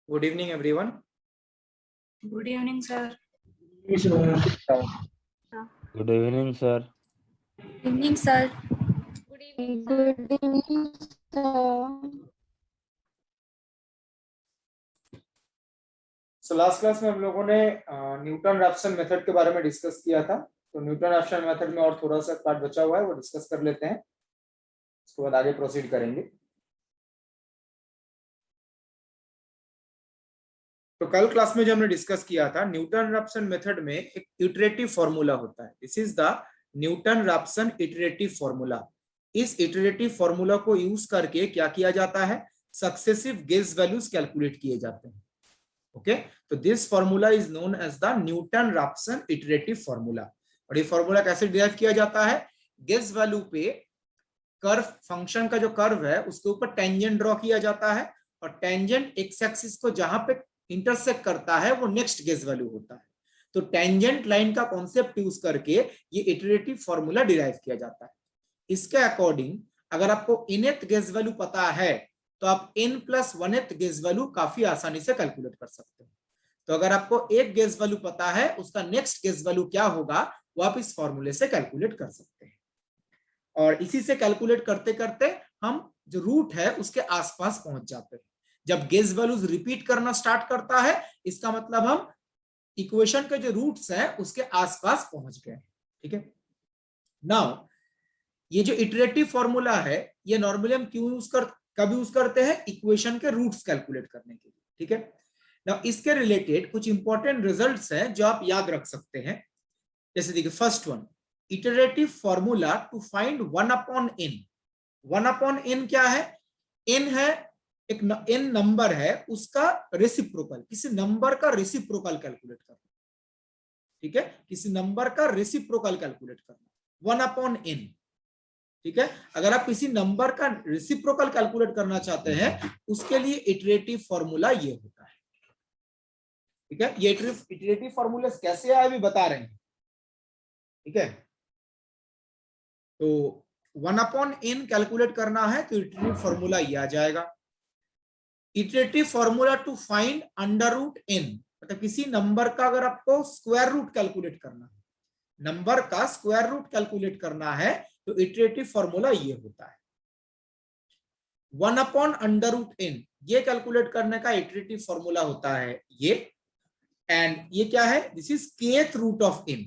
Good evening, everyone. Good evening, sir. Good evening, sir. Evening, sir. Good evening, sir. So last class में हम लोगों ने Newton Raphson method के बारे में डिस्कस किया था। तो न्यूटन रैप्सन मेथड में और थोड़ा सा पार्ट बचा हुआ है, वो डिस्कस कर लेते हैं, उसके बाद आगे प्रोसीड करेंगे। तो कल क्लास में जो हमने डिस्कस किया था, न्यूटन रैप्सन मेथड में एक इटरेटिव फॉर्मूला होता है। This is the Newton Raphson iterative formula. इस इटरेटिव फॉर्मूला को यूज करके क्या किया जाता है, सक्सेसिव गेज वैल्यूज कैलकुलेट किए जाते हैं। ओके, तो this formula is known as the Newton Raphson iterative formula. और ये फॉर्मूला कैसे डिराइव किया जाता है, गेज वैल्यू पे कर्व, फंक्शन का जो कर्व है उसके ऊपर टेंजेंट ड्रॉ किया जाता है, और टेंजेंट एक्स एक्सिस को जहां पे इंटरसेक्ट करता है वो नेक्स्ट गेज वैल्यू होता है। तो टेंजेंट लाइन का कॉन्सेप्ट यूज करके ये इटरेटिव फॉर्मूला डिराइव किया जाता है। इसके अकॉर्डिंग अगर आपको nth गेज वैल्यू पता है तो आप n plus 1th gauge value काफी आसानी से कैलकुलेट कर सकते हैं। तो अगर आपको एक गेज वैल्यू पता है, उसका नेक्स्ट गेज वैल्यू क्या होगा वो आप इस फॉर्मूले से कैलकुलेट कर सकते हैं। और इसी से कैलकुलेट करते करते हम जो रूट है उसके आसपास पहुंच जाते हैं। जब गेज वैल्यूज रिपीट करना स्टार्ट करता है, इसका मतलब हम इक्वेशन के जो रूट्स हैं उसके आसपास पहुंच गए। ठीक है, नाउ ये जो इटरेटिव फॉर्मूला है ये नॉर्मली हम क्यों कब यूज करते हैं, इक्वेशन के रूट्स कैलकुलेट करने के लिए। ठीक है, नाउ इसके रिलेटेड कुछ इंपॉर्टेंट रिजल्ट्स हैं जो आप याद रख सकते हैं। जैसे देखिए, first one, iterative formula to find 1/n। 1/n क्या है, n है एक n नंबर है, उसका रेसिप्रोकल, किसी नंबर का रेसिप्रोकल कैलकुलेट करना। ठीक है, किसी नंबर का रेसिप्रोकल कैलकुलेट करना 1/n। ठीक है, अगर आप किसी नंबर का रेसिप्रोकल कैलकुलेट करना चाहते हैं उसके लिए इटरेटिव फॉर्मूला ये होता है। ठीक है, ये इटरेटिव फॉर्मूला कैसे आए अभी बता रहे हैं। ठीक है, तो 1/n कैलकुलेट करना है तो इटरेटिव फॉर्मूला ये आ जाएगा। Iterative formula to find under root n, मतलब किसी नंबर का अगर आपको स्क्वायर रूट कैलकुलेट करना है, नंबर का स्क्वायर रूट कैलकुलेट करना है तो इटरेटिव फॉर्मूला ये होता है 1/√n। ये कैलकुलेट करने का इटरेटिव फॉर्मूला होता है ये, एंड ये क्या है, this is kth root of n।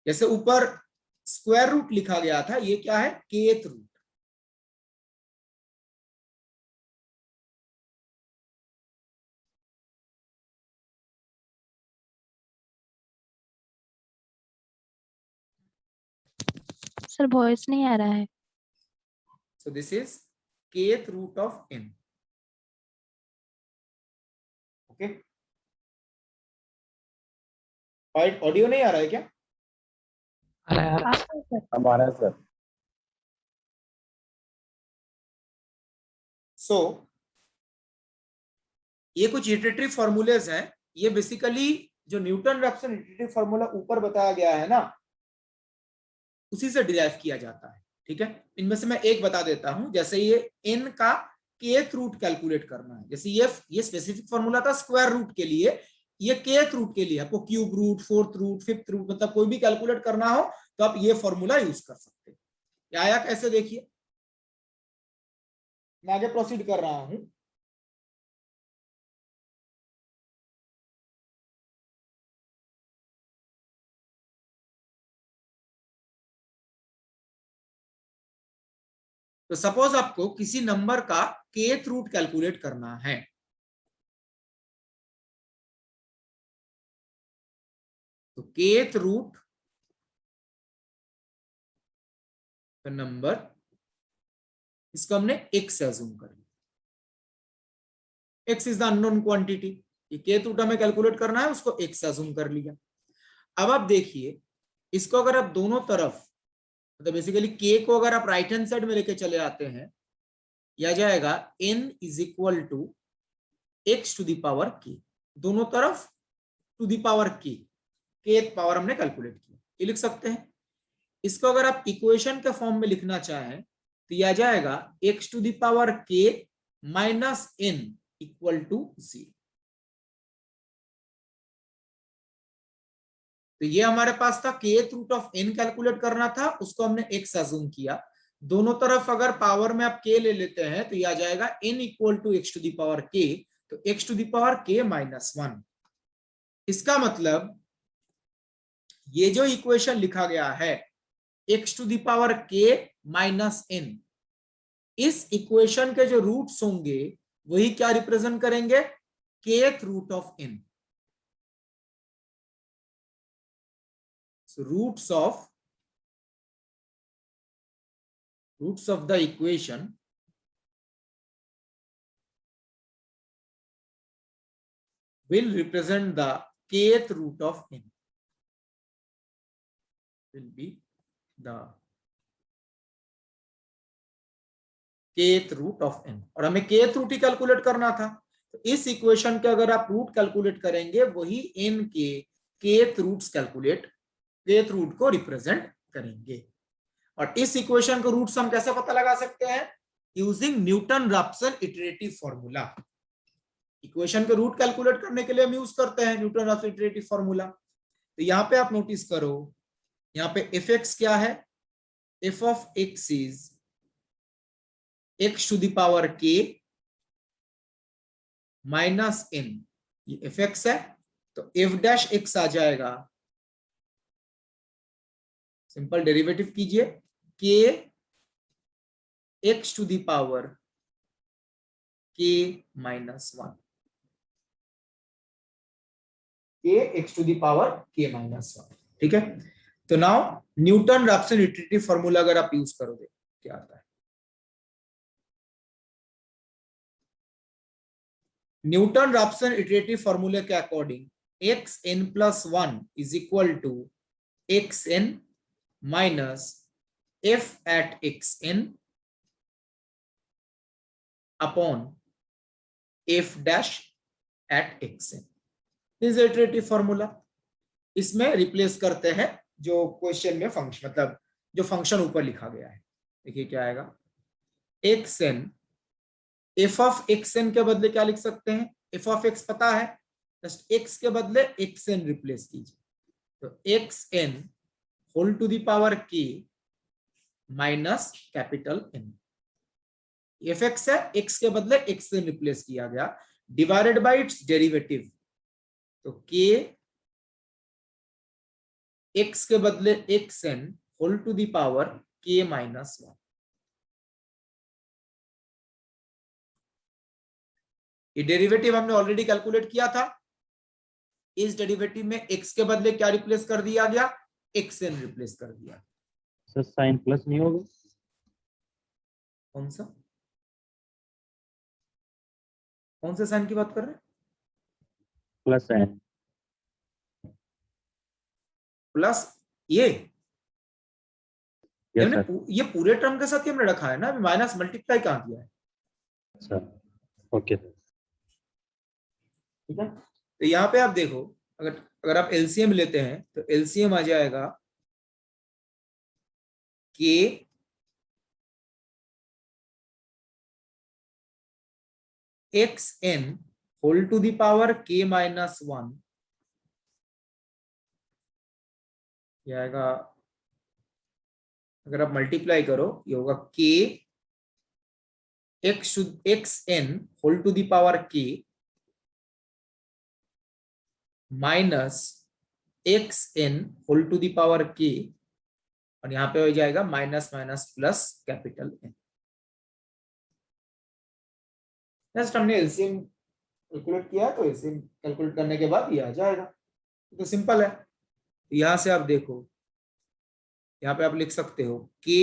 जैसे ऊपर स्क्वायर रूट लिखा गया था, ये क्या है, kth रूट। सर वॉइस नहीं आ रहा है। So this is kth root of n. Okay, audio नहीं आ रहा है क्या? हमारा सर। सो ये कुछ इटरेटिव फॉर्मूलेज हैं। ये बेसिकली जो न्यूटन रैप्सन इटरेटिव फॉर्मूला ऊपर बताया गया है ना, उसी से डिराइव किया जाता है। ठीक है, इनमें से मैं एक बता देता हूं। जैसे ये n का kth रूट कैलकुलेट करना है, जैसे ये स्पेसिफिक फॉर्मूला था स्क्वायर रूट के लिए, ये kth रूट के लिए आपको cube root, fourth root, fifth root, मतलब कोई भी कैलकुलेट करना हो तो आप ये फॉर्मूला यूज कर सकते हैं। ये आया कैसे, देखिए मैं आगे प्रोसीड कर रहा हूं। तो सपोज आपको किसी नंबर का kth रूट कैलकुलेट करना है, तो kth रूट का नंबर, इसको हमने x से अज्यूम कर लिया। x is the unknown quantity, ये kth रूट हमें कैलकुलेट करना है, उसको x से अज्यूम कर लिया। अब आप देखिए, इसको अगर आप दोनों तरफ, मतलब बेसिकली k को अगर आप राइट हैंड साइड में लेके चले आते हैं, यह जाएगा n is equal to x to the power k, दोनों तरफ to the power k, kth power हमने कैलकुलेट किया, ये लिख सकते हैं। इसको अगर आप इक्वेशन के फॉर्म में लिखना चाहें तो यह जाएगा x to the power k minus n equal to 0। तो ये हमारे पास था kth root of n calculate करना था, उसको हमने x अज्यूम किया। दोनों तरफ अगर पावर में आप k ले लेते हैं तो ये आ जाएगा n equal to x to the power k, तो x to the power k minus 1। इसका मतलब ये जो इक्वेशन लिखा गया है x to the power k minus n, इस इक्वेशन के जो रूट्स होंगे वही क्या रिप्रेजेंट करेंगे, kth root of n। So roots of the equation will represent the kth root of n, will be the kth root of n। और हमें kth root ही calculate करना था, तो इस इक्वेशन के अगर आप रूट कैलकुलेट करेंगे वही n के kth roots calculate, kth root को रिप्रेजेंट करेंगे। और इस इक्वेशन के रूट्स हम कैसे पता लगा सकते हैं, using Newton Raphson iterative formula. Equation के रूट कैलकुलेट करने के लिए हम यूज करते हैं न्यूटन रैप्सन इटरेटिव फॉर्मूला। तो यहां पे आप नोटिस करो, यहाँ पे fx क्या है, f of x is x to the power k minus n, ये fx है, तो f डैश x आ जाएगा, सिंपल डेरिवेटिव कीजिए, k x to the power k minus 1, k x to the power k minus 1। ठीक है, तो now Newton Raphson iterative formula अगर आप यूज करोगे क्या आता है, न्यूटन रैप्सन इटरेटिव फॉर्मूले के according xn plus 1 is equal to xn minus f at xn upon f dash at xn is iterative formula. इसमें रिप्लेस करते हैं जो क्वेश्चन में फंक्शन, मतलब जो फंक्शन ऊपर लिखा गया है। देखिए क्या आएगा, xn, f ऑफ xn के बदले क्या लिख सकते हैं, f ऑफ x पता है, जस्ट x के बदले xn रिप्लेस कीजिए, तो xn whole to the power k minus capital n। fx है, x के बदले xn रिप्लेस किया गया, डिवाइडेड बाय इट्स डेरिवेटिव, तो k x के बदले xn whole to the power k minus 1। ये डेरिवेटिव हमने ऑलरेडी कैलकुलेट किया था, इस डेरिवेटिव में x के बदले क्या रिप्लेस कर दिया गया, xn रिप्लेस कर दिया। सर साइन प्लस नहीं होगा, कौन सा, कौन से साइन की बात कर रहे हैं, प्लस एन, प्लस ये यस हमने सर। ये पूरे टर्म के साथ ही हमने रखा है ना, अभी माइनस मल्टीप्लाई कहाँ किया है। अच्छा ओके सर। ठीक है, तो यहाँ पे आप देखो, अगर आप एलसीएम लेते हैं तो एलसीएम आ जाएगा k x n whole to the power k minus 1, ये आएगा, अगर आप मल्टीप्लाई करो ये होगा के x n whole to the power k minus x n whole to the power k, और यहां पे हो जाएगा minus minus plus capital N. Just हमने एलसीएम कैलकुलेट किया तो एलसीएम कैलकुलेट करने के बाद ये आ जाएगा, तो सिंपल है। तो यहां से आप देखो, यहां पे आप लिख सकते हो k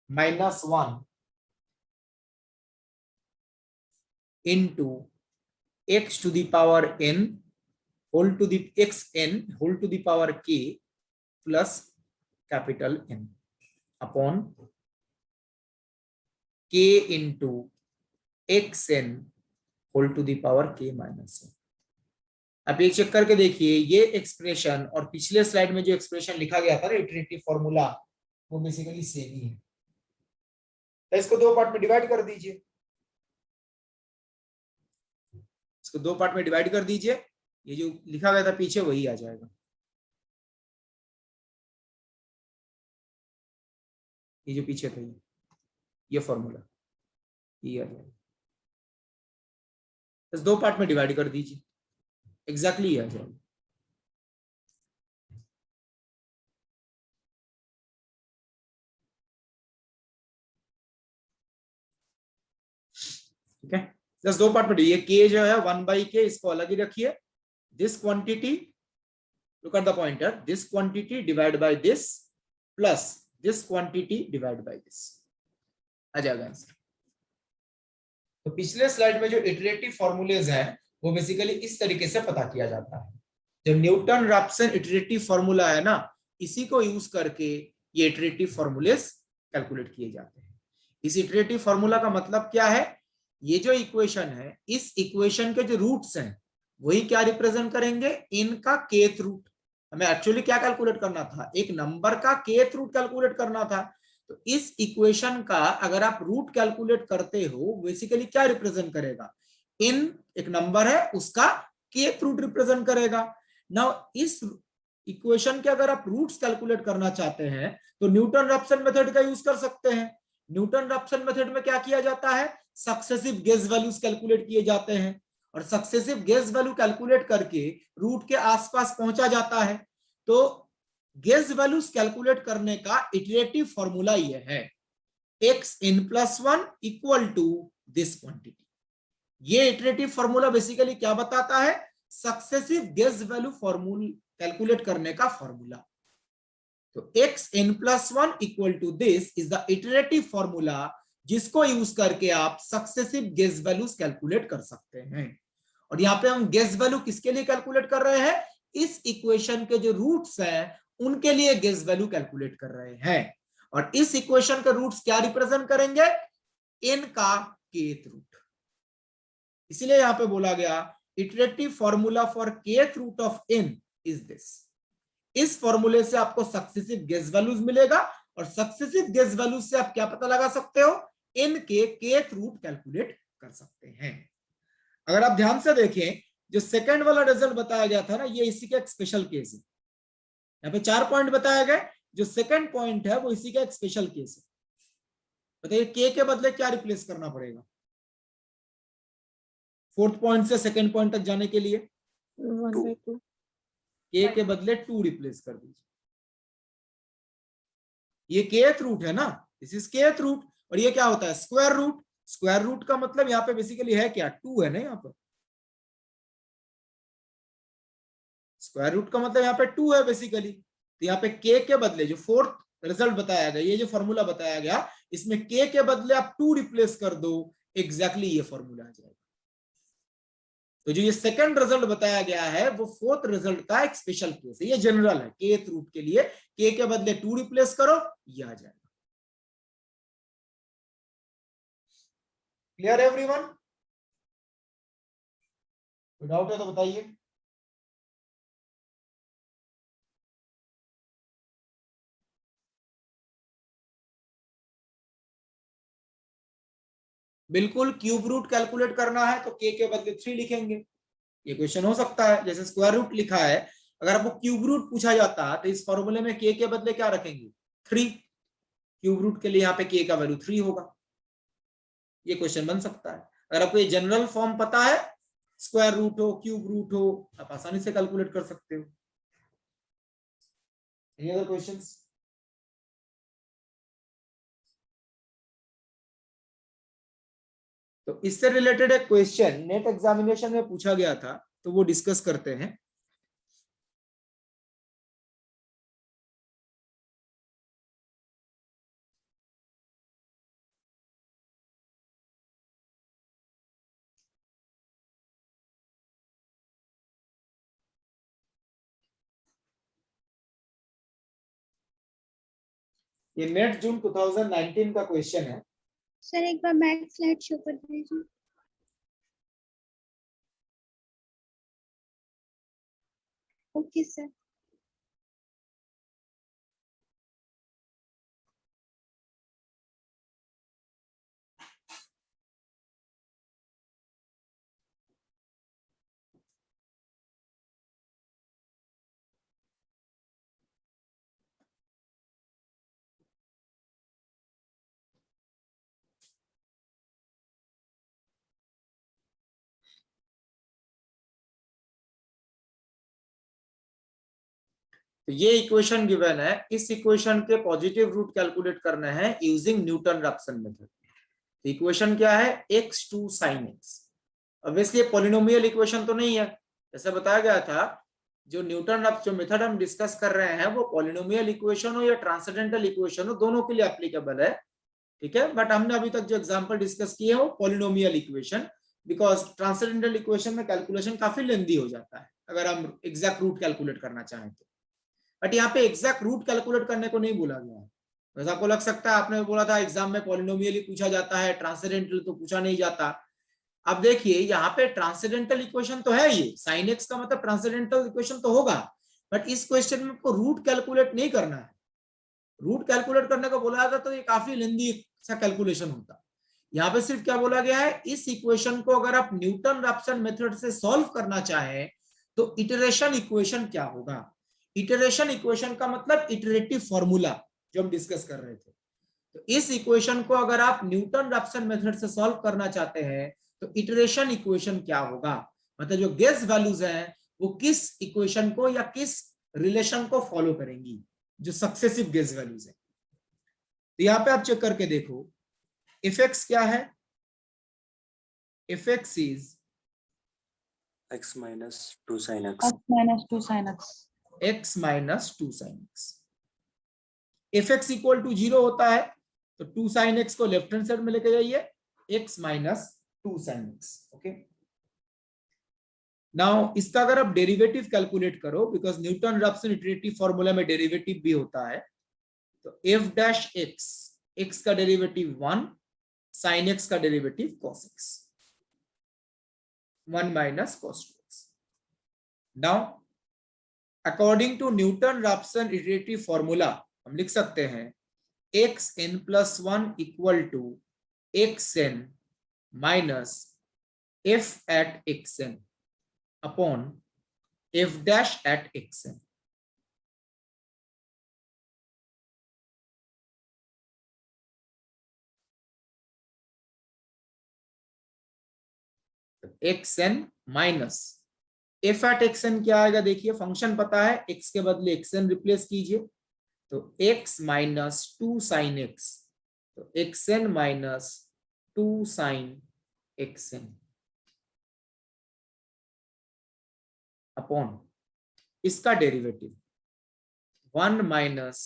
minus 1 into x to the power n whole to the x n whole to the power k plus capital N upon k into x n whole to the power k minus 1। आप ये check करके देखिए, ये expression और पिछले slide में जो expression लिखा गया था ना इटरेटिव फॉर्मूला, वो बेसिकली सेम ही है। तो इसको दो पार्ट में डिवाइड कर दीजिए, इसको 2 पार्ट में डिवाइड कर दीजिए, ये जो लिखा गया था पीछे वही आ जाएगा, ये जो पीछे था ये फॉर्मूला ये आ जाएगा। बस 2 पार्ट में डिवाइड कर दीजिए, एग्जैक्टली ये आ जाएगा। ठीक है, जस्ट 2 पार्ट में, ये के जो है 1/k, इसको अलग ही रखिए। This quantity, look at the pointer, this quantity divide by this plus this quantity divide by this, आ जाएगा आंसर। तो पिछले स्लाइड में जो इटरेटिव फॉर्मूलेज हैं वो बेसिकली इस तरीके से पता किया जाता है। जो न्यूटन रैप्सन इटरेटिव फॉर्मूला है ना, इसी को यूज करके ये इटरेटिव फॉर्मूलेज कैलकुलेट किए जाते हैं। इस इटरेटिव फॉर्मूला का मतलब क्या है, ये जो इक्वेशन है, इस इक्वेशन के जो रूट्स हैं वही क्या रिप्रेजेंट करेंगे, इनका केथ रूट। हमें एक्चुअली क्या कैलकुलेट करना था, एक नंबर का केथ रूट कैलकुलेट करना था। तो इस इक्वेशन का अगर आप रूट कैलकुलेट करते हो, बेसिकली क्या रिप्रेजेंट करेगा, इन एक नंबर है उसका केथ रूट रिप्रेजेंट करेगा। नाउ इस इक्वेशन के अगर आप रूट्स कैलकुलेट करना चाहते हैं तो न्यूटन रैप्सन मेथड का यूज कर सकते हैं। न्यूटन रैप्सन मेथड में क्या किया जाता है, सक्सेसिव गेस वैल्यूज कैलकुलेट किए जाते हैं और सक्सेसिव गेस वैल्यू कैलकुलेट करके रूट के आसपास पहुंचा जाता है। तो गेस वैल्यूज कैलकुलेट करने का इटरेटिव फॉर्मूला ये है, xn+1 equal to this quantity. ये इटरेटिव फॉर्मूला बेसिकली क्या बताता है, successive guess value formula calculate करने का फॉर्मूला। तो xn+1 equal to this is the iterative formula, जिसको यूज करके आप सक्सेसिव गेस वैल्यूज कैलकुलेट कर सकते हैं। और यहाँ पे हम गेस वैल्यू किसके लिए कैलकुलेट कर रहे हैं, इस इक्वेशन के जो रूट्स हैं उनके लिए गेस वैल्यू कैलकुलेट कर रहे हैं। और इस इक्वेशन के रूट्स क्या रिप्रेजेंट करेंगे, n का kth रूट। इसीलिए यहां पे बोला गया iterative formula for kth root of n is this. इस फॉर्मूले से आपको सक्सेसिव गेस वैल्यूज मिलेगा और सक्सेसिव गेस वैल्यूज से आप क्या पता लगा सकते हो, n के kth रूट कैलकुलेट कर सकते हैं। अगर आप ध्यान से देखें, जो सेकंड वाला रिजल्ट बताया गया था ना, ये इसी का एक स्पेशल केस है। यहाँ पे 4 पॉइंट बताए गए, जो सेकंड पॉइंट है वो इसी का एक स्पेशल केस है। बताइए के बदले क्या रिप्लेस करना पड़ेगा, फोर्थ पॉइंट से सेकंड पॉइंट तक जाने के लिए 1/2। के बदले 2 रिप्लेस कर दीजिए। ये केथ रूट है ना, दिस इज केथ रूट, और ये क्या होता है, स्क्वायर रूट। स्क्वायर रूट का मतलब यहाँ पे बेसिकली है क्या, 2 है ना, यहाँ पर स्क्वायर रूट का मतलब यहाँ पे 2 है बेसिकली। तो यहाँ पे के बदले जो फोर्थ रिजल्ट बताया गया, ये जो फॉर्मूला बताया गया, इसमें के बदले आप 2 रिप्लेस कर दो, एग्जैक्टली ये फॉर्मूला आ जाएगा। तो जो ये सेकंड रिजल्ट बताया गया है वो फोर्थ रिजल्ट का एक स्पेशल केस है, ये जनरल है। केथ रूट के लिए के बदले 2 रिप्लेस करो, ये आ जाएगा। क्लियर एवरीवन, कोई डाउट है तो बताइए। बिल्कुल, क्यूब रूट कैलकुलेट करना है तो के बदले 3 लिखेंगे, ये क्वेश्चन हो सकता है। जैसे स्क्वायर रूट लिखा है, अगर आपको क्यूब रूट पूछा जाता है तो इस फॉर्मूले में के बदले क्या रखेंगे, 3। क्यूब रूट के लिए यहाँ पे के का वैल्यू 3 होगा, ये क्वेश्चन बन सकता है। अगर आपको ये जनरल फॉर्म पता है, स्क्वायर रूट हो क्यूब रूट हो, आप आसानी से कैलकुलेट कर सकते हो। Any other questions? तो इससे रिलेटेड एक क्वेश्चन नेट एग्जामिनेशन में पूछा गया था, तो वो डिस्कस करते हैं। ये नेट जून 2019 का क्वेश्चन है। सर एक बार बैक स्लाइड शो कर दीजिए। Okay sir. तो ये इक्वेशन गिवन है, इस इक्वेशन के पॉजिटिव रूट कैलकुलेट करना है यूजिंग न्यूटन रैप्सन मेथड। तो इक्वेशन क्या है, x2 sin x। Obviously polynomial equation तो नहीं है, जैसे बताया गया था जो न्यूटन जो मेथड हम डिस्कस कर रहे हैं वो पॉलिनोमियल इक्वेशन हो या ट्रांसेंडेंटल इक्वेशन हो, दोनों के लिए एप्लीकेबल है, ठीक है। बट हमने अभी तक जो एग्जांपल डिस्कस किए हैं वो polynomial equation, because transcendental equation में कैलकुलेशन काफी लेंदी हो जाता है अगर हम एग्जैक्ट रूट कैलकुलेट करना चाहें तो। बट यहाँ पे एग्जैक्ट रूट कैलकुलेट करने को नहीं बोला गया है। वैसे आपको लग सकता है आपने बोला था एग्जाम में पॉलिनोमियल ही पूछा जाता है, ट्रांसेंडेंटल तो पूछा नहीं जाता। अब देखिए यहाँ पे ट्रांसेंडेंटल इक्वेशन तो है, ये साइन एक्स का मतलब ट्रांसेंडेंटल इक्वेशन तो होगा, बट इस क्वेश्चन में आपको रूट कैलकुलेट नहीं करना है। रूट कैलकुलेट करने को बोला जाता तो ये काफी लेंदी सा कैलकुलेशन होता। यहाँ पे सिर्फ क्या बोला गया है, इस इक्वेशन को अगर आप न्यूटन रैप्सन मेथड से सॉल्व करना चाहें तो इटरेशन इक्वेशन क्या होगा। इटरेशन इक्वेशन का मतलब इटरेटिव फॉर्मूला जो हम डिस्कस कर रहे थे। तो इस इक्वेशन को अगर आप न्यूटन रैप्सन मेथड से सॉल्व करना चाहते हैं तो इटरेशन इक्वेशन क्या होगा, मतलब जो गेस वैल्यूज हैं वो किस इक्वेशन को या किस रिलेशन को फॉलो करेंगी, जो सक्सेसिव गेस वैल्यूज है। तो यहाँ पे आप चेक करके देखो एफ एक्स क्या है, F x is x minus 2 sin x. X minus 2 sin x. x minus 2 sin x। F x equal to 0 होता है तो 2 sin x को लेफ्ट हैंड साइड में लेके जाइए, x minus 2 sin x। Okay, now इसका अगर आप डेरिवेटिव कैलकुलेट करो, because Newton Raphson iterative formula में डेरिवेटिव भी होता है, तो f डैश x, x का डेरिवेटिव 1, sin x का derivative cos x, 1 minus cos 2x। Now according to Newton Raphson iterative formula हम लिख सकते हैं xn plus 1 equal to xn minus f at xn upon f dash at xn। xn minus f at xn क्या आएगा, देखिए function पता है, x के बदले xn रिप्लेस कीजिए, तो x माइनस 2 sin x, तो xn minus 2 sin xn upon इसका डेरिवेटिव 1 माइनस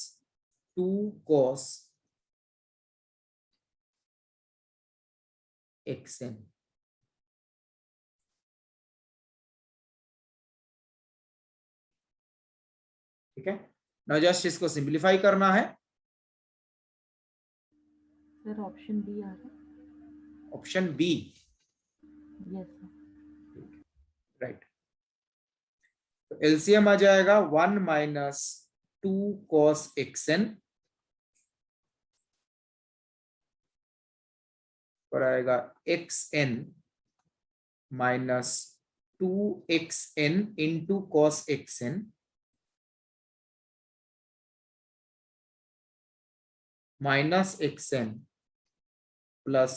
2 cos xn। ठीक है, नाउ जस्ट इसको सिंपलीफाई करना है। सर ऑप्शन बी आ रहा है। Option B, yes sir. Right, तो एलसीएम आ जाएगा 1 माइनस 2 cos xn पर आएगा xn माइनस 2xn into cos xn minus xn plus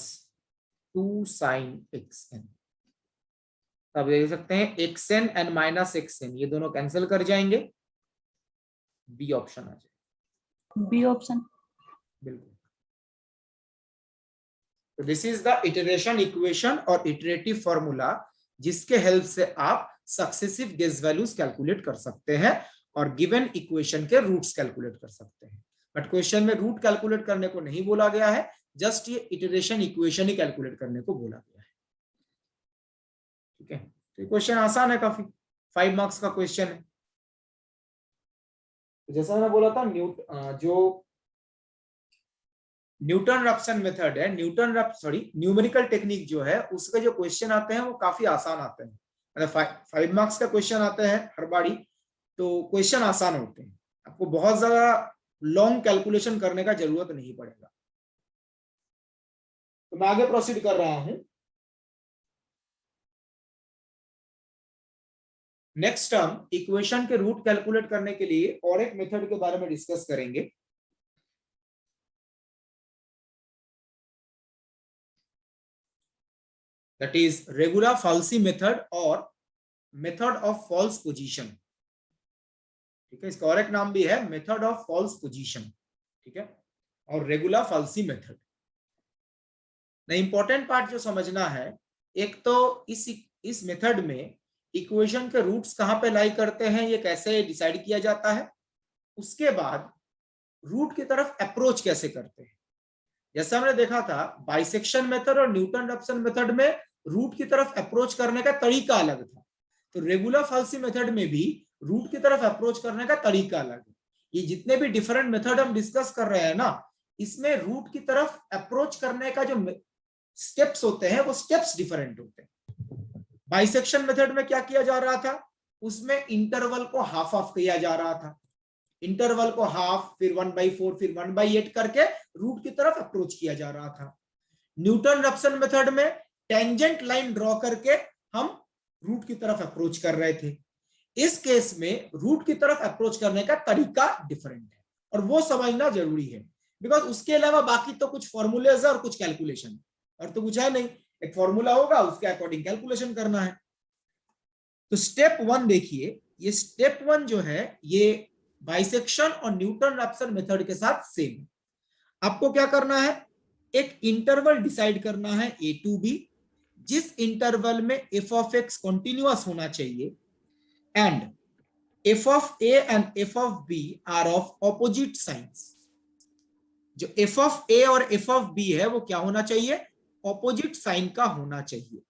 2 sin xn। अब देख सकते हैं xn एंड माइनस xn ये दोनों कैंसिल कर जाएंगे, बी ऑप्शन आ जाएगा। बी ऑप्शन, बिल्कुल। तो this is the iteration equation और इटरेटिव फॉर्मूला जिसके हेल्प से आप सक्सेसिव गेस वैल्यूज कैलकुलेट कर सकते हैं और गिवन इक्वेशन के रूट्स कैलकुलेट कर सकते हैं। बट क्वेश्चन में रूट कैलकुलेट करने को नहीं बोला गया है, जस्ट ये इटरेशन इक्वेशन ही कैलकुलेट करने को बोला गया है। ठीक है, तो क्वेश्चन आसान है काफी, 5 मार्क्स का क्वेश्चन है। जैसा मैंने बोला था जो न्यूटन रैप्सन मेथड है, न्यूमेरिकल टेक्निक जो है उसके जो क्वेश्चन आते हैं वो काफी आसान आते हैं, मतलब 5 मार्क्स का क्वेश्चन आते हैं हर बारी, तो क्वेश्चन आसान होते हैं, आपको बहुत ज्यादा लॉन्ग कैलकुलेशन करने का जरूरत नहीं पड़ेगा। तो मैं आगे प्रोसीड कर रहा हूं। नेक्स्ट हम इक्वेशन के रूट कैलकुलेट करने के लिए और एक मेथड के बारे में डिस्कस करेंगे, that is regular falsi method और method of false position। ठीक है, इसका और एक नाम भी है मेथड ऑफ फॉल्स पोजीशन, ठीक है, और रेगुलर फाल्सी मेथड। ना इंपॉर्टेंट पार्ट जो समझना है, एक तो इस मेथड में इक्वेशन के रूट्स कहां पे लाई करते हैं, ये कैसे डिसाइड किया जाता है, उसके बाद रूट की तरफ अप्रोच कैसे करते हैं। जैसा हमने देखा था बाइसेक्शन मेथड और न्यूटन रैप्सन मेथड में रूट की तरफ अप्रोच करने का तरीका अलग था, तो रेगुलर फाल्सी मेथड में भी रूट की तरफ अप्रोच करने का तरीका अलग है। ये जितने भी डिफरेंट मेथड हम डिस्कस कर रहे हैं ना, इसमें रूट की तरफ अप्रोच करने का जो स्टेप्स होते हैं वो स्टेप्स डिफरेंट होते हैं। बाइसेक्शन मेथड में क्या किया जा रहा था, उसमें इंटरवल को हाफ हाफ किया जा रहा था, इंटरवल को हाफ, फिर 1/4, फिर 1/8 करके रूट की तरफ अप्रोच किया जा रहा था। न्यूटन रैप्सन मेथड में टेंजेंट लाइन ड्रॉ करके हम रूट की तरफ अप्रोच कर रहे थे। इस केस में रूट की तरफ अप्रोच करने का तरीका डिफरेंट है और वो समझना जरूरी है, बिकॉज उसके अलावा बाकी तो कुछ फॉर्मूलेज है और कुछ कैलकुलेशन, और तो कुछ है नहीं, एक फॉर्मूला होगा उसके अकॉर्डिंग कैलकुलेशन करना है। तो स्टेप 1 देखिए, ये स्टेप 1 जो है ये बाइसेक्शन और न्यूटन रैप्सन मेथड के साथ सेम। आपको क्या करना है, एक इंटरवल डिसाइड करना है a to b, जिस इंटरवल में f of x कंटिन्यूअस होना चाहिए and f of a and f of b are of opposite signs। जो f of a और f of b है वो क्या होना चाहिए, ऑपोजिट साइन का होना चाहिए।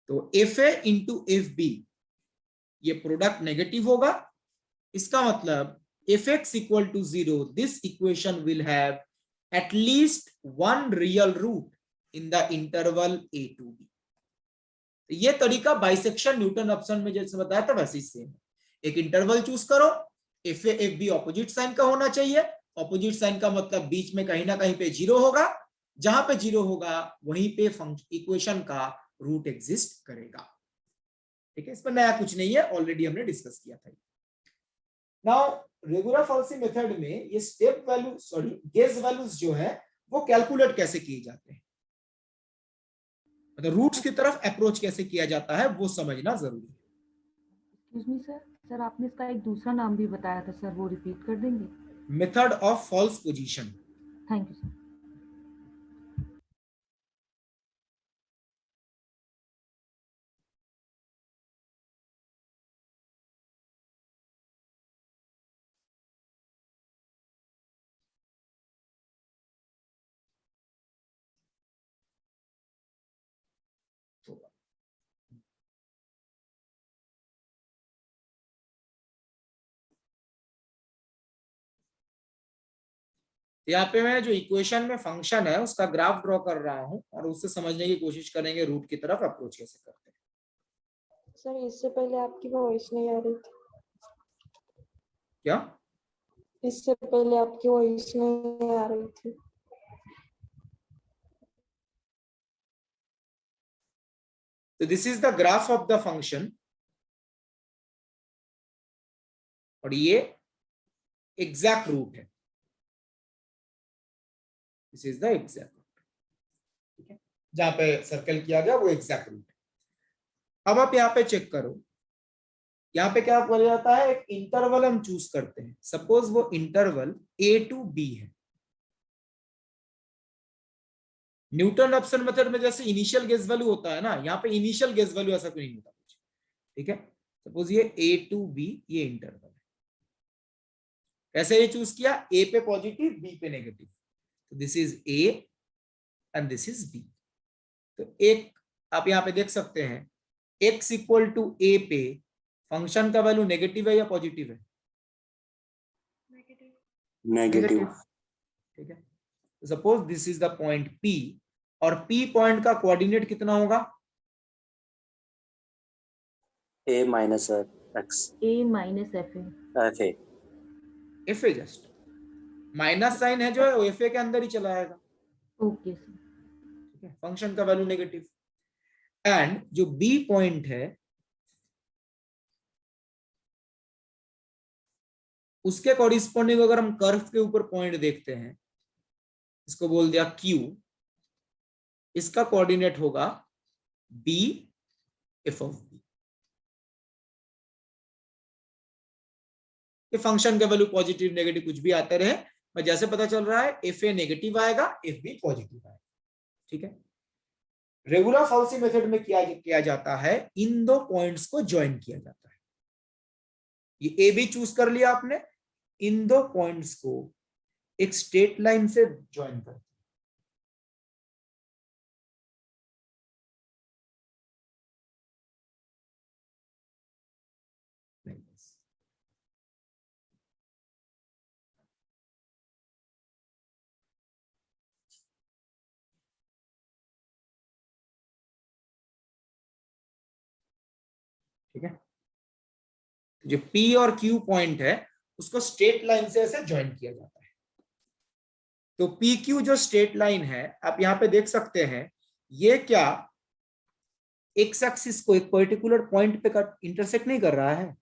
तो fa इंटू एफ बी ये प्रोडक्ट नेगेटिव होगा, इसका मतलब fx equal to 0, this equation will have at least one real root in the interval a to b। ये तरीका बाइसेक्शन न्यूटन रैप्सन में जैसे बताया था वैसे ही सेम है। एक इंटरवल चूज करो, fa f b opposite sign का होना चाहिए, ऑपोजिट साइन का मतलब बीच में कहीं ना कहीं पे 0 होगा, जहां पे 0 होगा वहीं पे इक्वेशन का रूट एग्जिस्ट करेगा। ठीक है, इसमें नया कुछ नहीं है, ऑलरेडी हमने डिस्कस किया था। नाउ रेगुलर फाल्सी मेथड में ये स्टेप वैल्यू गेस वैल्यूज जो है वो कैलकुलेट कैसे किए जाते हैं, मतलब रूट्स की तरफ अप्रोच कैसे किया जाता है वो समझना जरूरी है। एक्सक्यूज मी सर, सर आपने इसका एक दूसरा नाम भी बताया था सर, वो रिपीट कर देंगे? Method of false position. Thank you sir. यहाँ पे मैं जो इक्वेशन में फंक्शन है उसका ग्राफ ड्रॉ कर रहा हूँ और उससे समझने की कोशिश करेंगे रूट की तरफ अप्रोच कैसे करते हैं। सर इससे पहले आपकी वॉइस नहीं आ रही थी। क्या? इससे पहले आपकी वॉइस नहीं आ रही थी। तो this is the graph of the function और ये एग्जैक्ट रूट है, this is the exact root. ठीक है, जहां पे सर्कल किया गया वो एग्जैक्ट रूट है। अब आप यहाँ पे चेक करो, यहाँ पे क्या बोला जाता है, एक इंटरवल हम चूज करते हैं, सपोज वो इंटरवल a to b है। न्यूटन रैप्सन मेथड में जैसे इनिशियल गेस वैल्यू होता है ना, यहाँ पे इनिशियल गेस वैल्यू ऐसा कोई नहीं होता कुछ। ठीक है, सपोज ये a to b ये इंटरवल है, कैसे ये चूज किया, a पे पॉजिटिव b पे नेगेटिव, तो this is a and this is b। तो एक आप यहाँ पे देख सकते हैं x इक्वल टू a पे फंक्शन का वैल्यू नेगेटिव है या पॉजिटिव है? नेगेटिव। ठीक है, suppose this is the point P और P पॉइंट का कोऑर्डिनेट कितना होगा? a minus x a minus f a. fa। fa just minus sign है जो है वो fa के अंदर ही चला आएगा। Okay sir. ठीक है, फंक्शन का वैल्यू नेगेटिव एंड जो B पॉइंट है उसके कॉरिस्पॉन्डिंग अगर हम कर्व के ऊपर पॉइंट देखते हैं, इसको बोल दिया Q, इसका कोऑर्डिनेट होगा B f of B। कि फंक्शन का वैल्यू पॉजिटिव नेगेटिव कुछ भी आते रहे, पर जैसे पता चल रहा है एफ ए नेगेटिव आएगा, एफ बी पॉजिटिव आएगा। ठीक है, रेगुलर फॉल्सी मेथड में किया जाता है, इन दो पॉइंट्स को ज्वाइन किया जाता है। ये ए बी चूज कर लिया आपने, इन दो पॉइंट्स को एक स्ट्रेट लाइन से ज्वाइन कर, ठीक है। जो P और Q पॉइंट है उसको स्ट्रेट लाइन से ऐसे ज्वाइन किया जाता है। तो PQ जो स्ट्रेट लाइन है, आप यहां पे देख सकते हैं, ये क्या एक्स एक्सिस को एक पर्टिकुलर पॉइंट पे इंटरसेक्ट नहीं कर रहा है?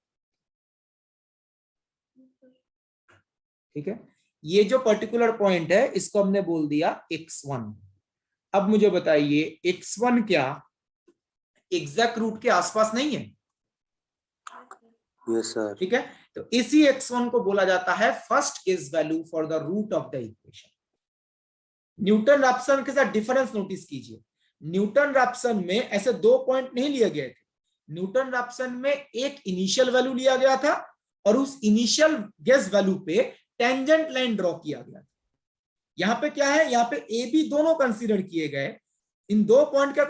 ठीक है, ये जो पर्टिकुलर पॉइंट है इसको हमने बोल दिया x1। अब मुझे बताइए x1 क्या एग्जैक्ट रूट के आसपास नहीं है? Yes sir. ठीक है, तो इसी x1 को बोला जाता है first guess value for the root of the equation. Newton Raphson के साथ डिफरेंस नोटिस कीजिए। न्यूटन रैप्सन में ऐसे दो पॉइंट नहीं लिए गए थे। न्यूटन रैप्सन में एक इनिशियल वैल्यू लिया गया था और उस इनिशियल गेस वैल्यू पे टेंजेंट लाइन ड्रॉ किया गया था। यहां पे क्या है, यहाँ पे ए बी दोनों कंसीडर किए गए। इन दो पॉइंट का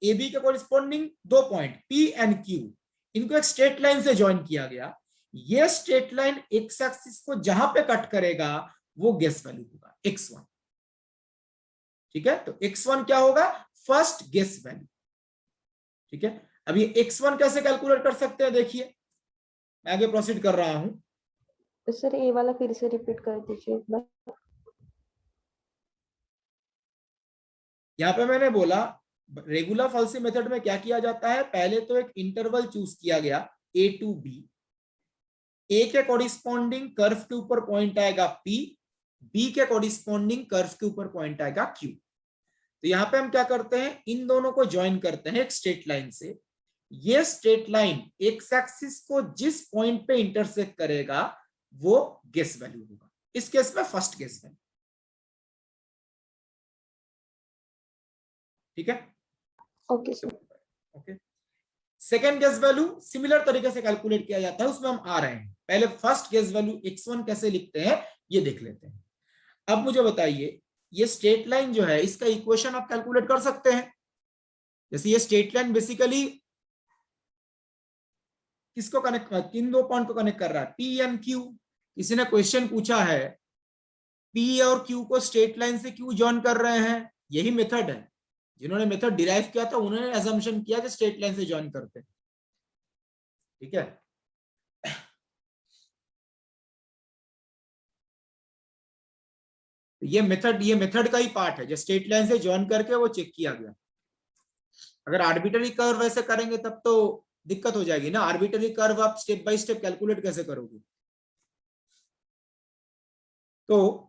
ए बी के कॉरिस्पॉन्डिंग दो पॉइंट P एंड Q, इनको एक स्ट्रेट लाइन से ज्वाइन किया गया। ये स्ट्रेट लाइन एक्स एक्सिस को जहां पे कट करेगा वो गेस वैल्यू होगा x1। ठीक है, तो x1 क्या होगा, फर्स्ट गेस वैल्यू। ठीक है, अब ये x1 कैसे कैलकुलेट कर सकते हैं, देखिए मैं आगे प्रोसीड कर रहा हूं। तो सर ए वाला फिर से रिपीट कर दीजिए एक बार। यहां पे मैंने बोला रेगुलर फॉल्सी मेथड में क्या किया जाता है, पहले तो एक इंटरवल चूज किया गया a टू b। ए के कॉरिस्पॉन्डिंग कर्व के ऊपर पॉइंट आएगा P, B के कॉरिस्पॉन्डिंग कर्व के ऊपर पॉइंट आएगा Q। तो यहां पे हम क्या करते हैं, इन दोनों को ज्वाइन करते हैं एक स्ट्रेट लाइन से। ये स्ट्रेट लाइन एक्स एक्सिस को जिस पॉइंट पे इंटरसेक्ट करेगा वो गेस वैल्यू होगा, इस केस में फर्स्ट गेस वैल्यू। ठीक है, okay sir. Okay. Second guess value similar तरीके से कैलकुलेट किया जाता है, उसमें हम आ रहे हैं। पहले फर्स्ट गेस वैल्यू x1 कैसे लिखते हैं ये देख लेते हैं। अब मुझे बताइए, ये स्ट्रेट लाइन जो है इसका इक्वेशन आप कैलकुलेट कर सकते हैं। जैसे ये स्ट्रेट लाइन बेसिकली किसको कनेक्ट, किन दो पॉइंट को कनेक्ट कर रहा है, P एंड Q। किसी ने क्वेश्चन पूछा है P और Q को स्ट्रेट लाइन से क्यों ज्वाइन कर रहे हैं, यही मेथड है। जिन्होंने मेथड डिराइव किया था उन्होंने असम्पशन किया कि स्ट्रेट लाइन से ज्वाइन करते हैं। ठीक है, ये मेथड का ही पार्ट है जो स्ट्रेट लाइन से ज्वाइन करके वो चेक किया गया। अगर आर्बिट्ररी कर्व ऐसे करेंगे तब तो दिक्कत हो जाएगी ना। आर्बिट्ररी कर्व आप स्टेप बाय स्टेप कैलकुलेट कैसे करोगे। तो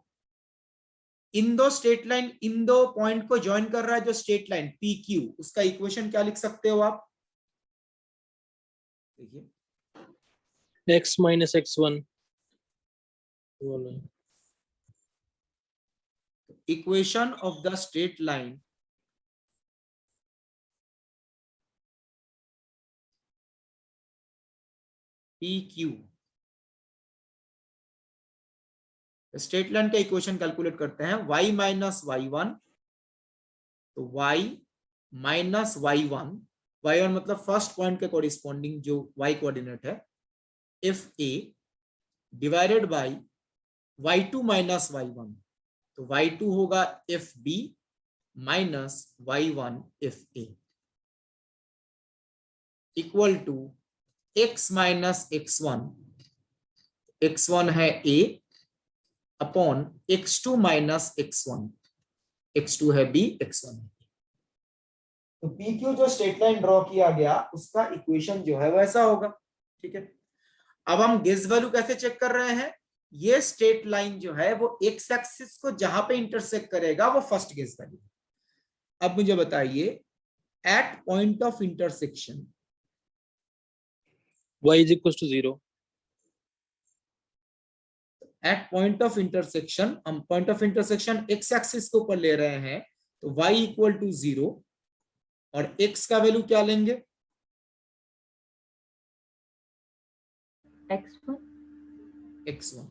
इन दो स्ट्रेट लाइन, इन दो पॉइंट को ज्वाइन कर रहा है जो स्ट्रेट लाइन PQ, उसका इक्वेशन क्या लिख सकते हो आप, देखिए x minus x1 equation of the straight line PQ, straight line का इक्वेशन कैलकुलेट करते हैं y माइनस y1, तो y माइनस y1, y1 मतलब फर्स्ट पॉइंट के कोरिस्पॉन्डिंग जो y कोऑर्डिनेट है, f a divided by y2 minus y1, तो y2 होगा f b minus y1 f a equal to x minus x1, x1 है a upon x2 minus x1, x2 है b, x1 है b। तो PQ जो straight line draw किया गया उसका इक्वेशन जो है वैसा होगा। ठीक है, अब हम गेस वैल्यू कैसे चेक कर रहे हैं, ये स्ट्रेट लाइन जो है वो एक्स एक्सिस को जहां पे इंटरसेक्ट करेगा वो फर्स्ट गेस वैल्यू। अब मुझे बताइए at point of intersection y is equals to 0, at point of intersection, हम point of intersection x axis के ऊपर ले रहे हैं, तो y इक्वल टू 0 और x का वैल्यू क्या लेंगे? x1 x1.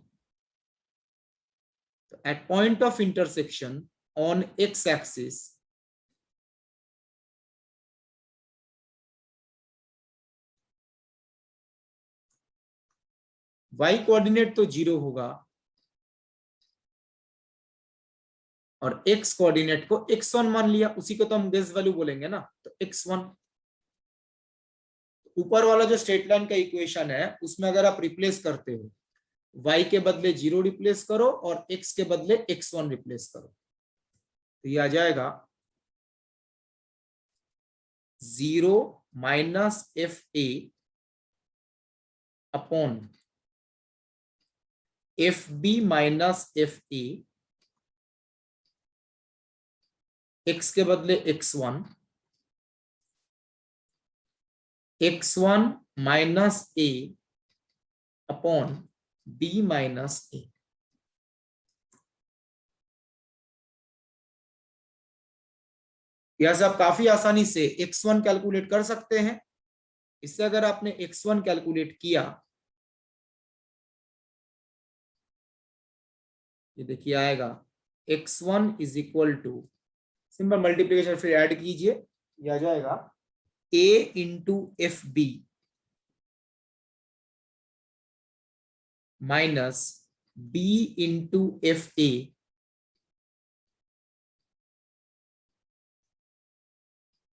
तो at point of intersection on x axis y coordinate तो 0 होगा और x कोऑर्डिनेट को x1 मान लिया, उसी को तो हम गेस वैल्यू बोलेंगे ना, तो x1. ऊपर वाला जो स्ट्रेट लाइन का इक्वेशन है उसमें अगर आप रिप्लेस करते हो, y के बदले 0 रिप्लेस करो और x के बदले x1 रिप्लेस करो, तो ये आ जाएगा 0 minus fa upon fb minus fa, x के बदले x1, x1 minus a upon b minus a. यह सब काफी आसानी से x1 कैलकुलेट कर सकते हैं. इससे अगर आपने x1 कैलकुलेट किया, ये देखिए आएगा x1 is equal to, simple multiplication फिर ऐड कीजिए, ये आ जाएगा a into f b minus b into f a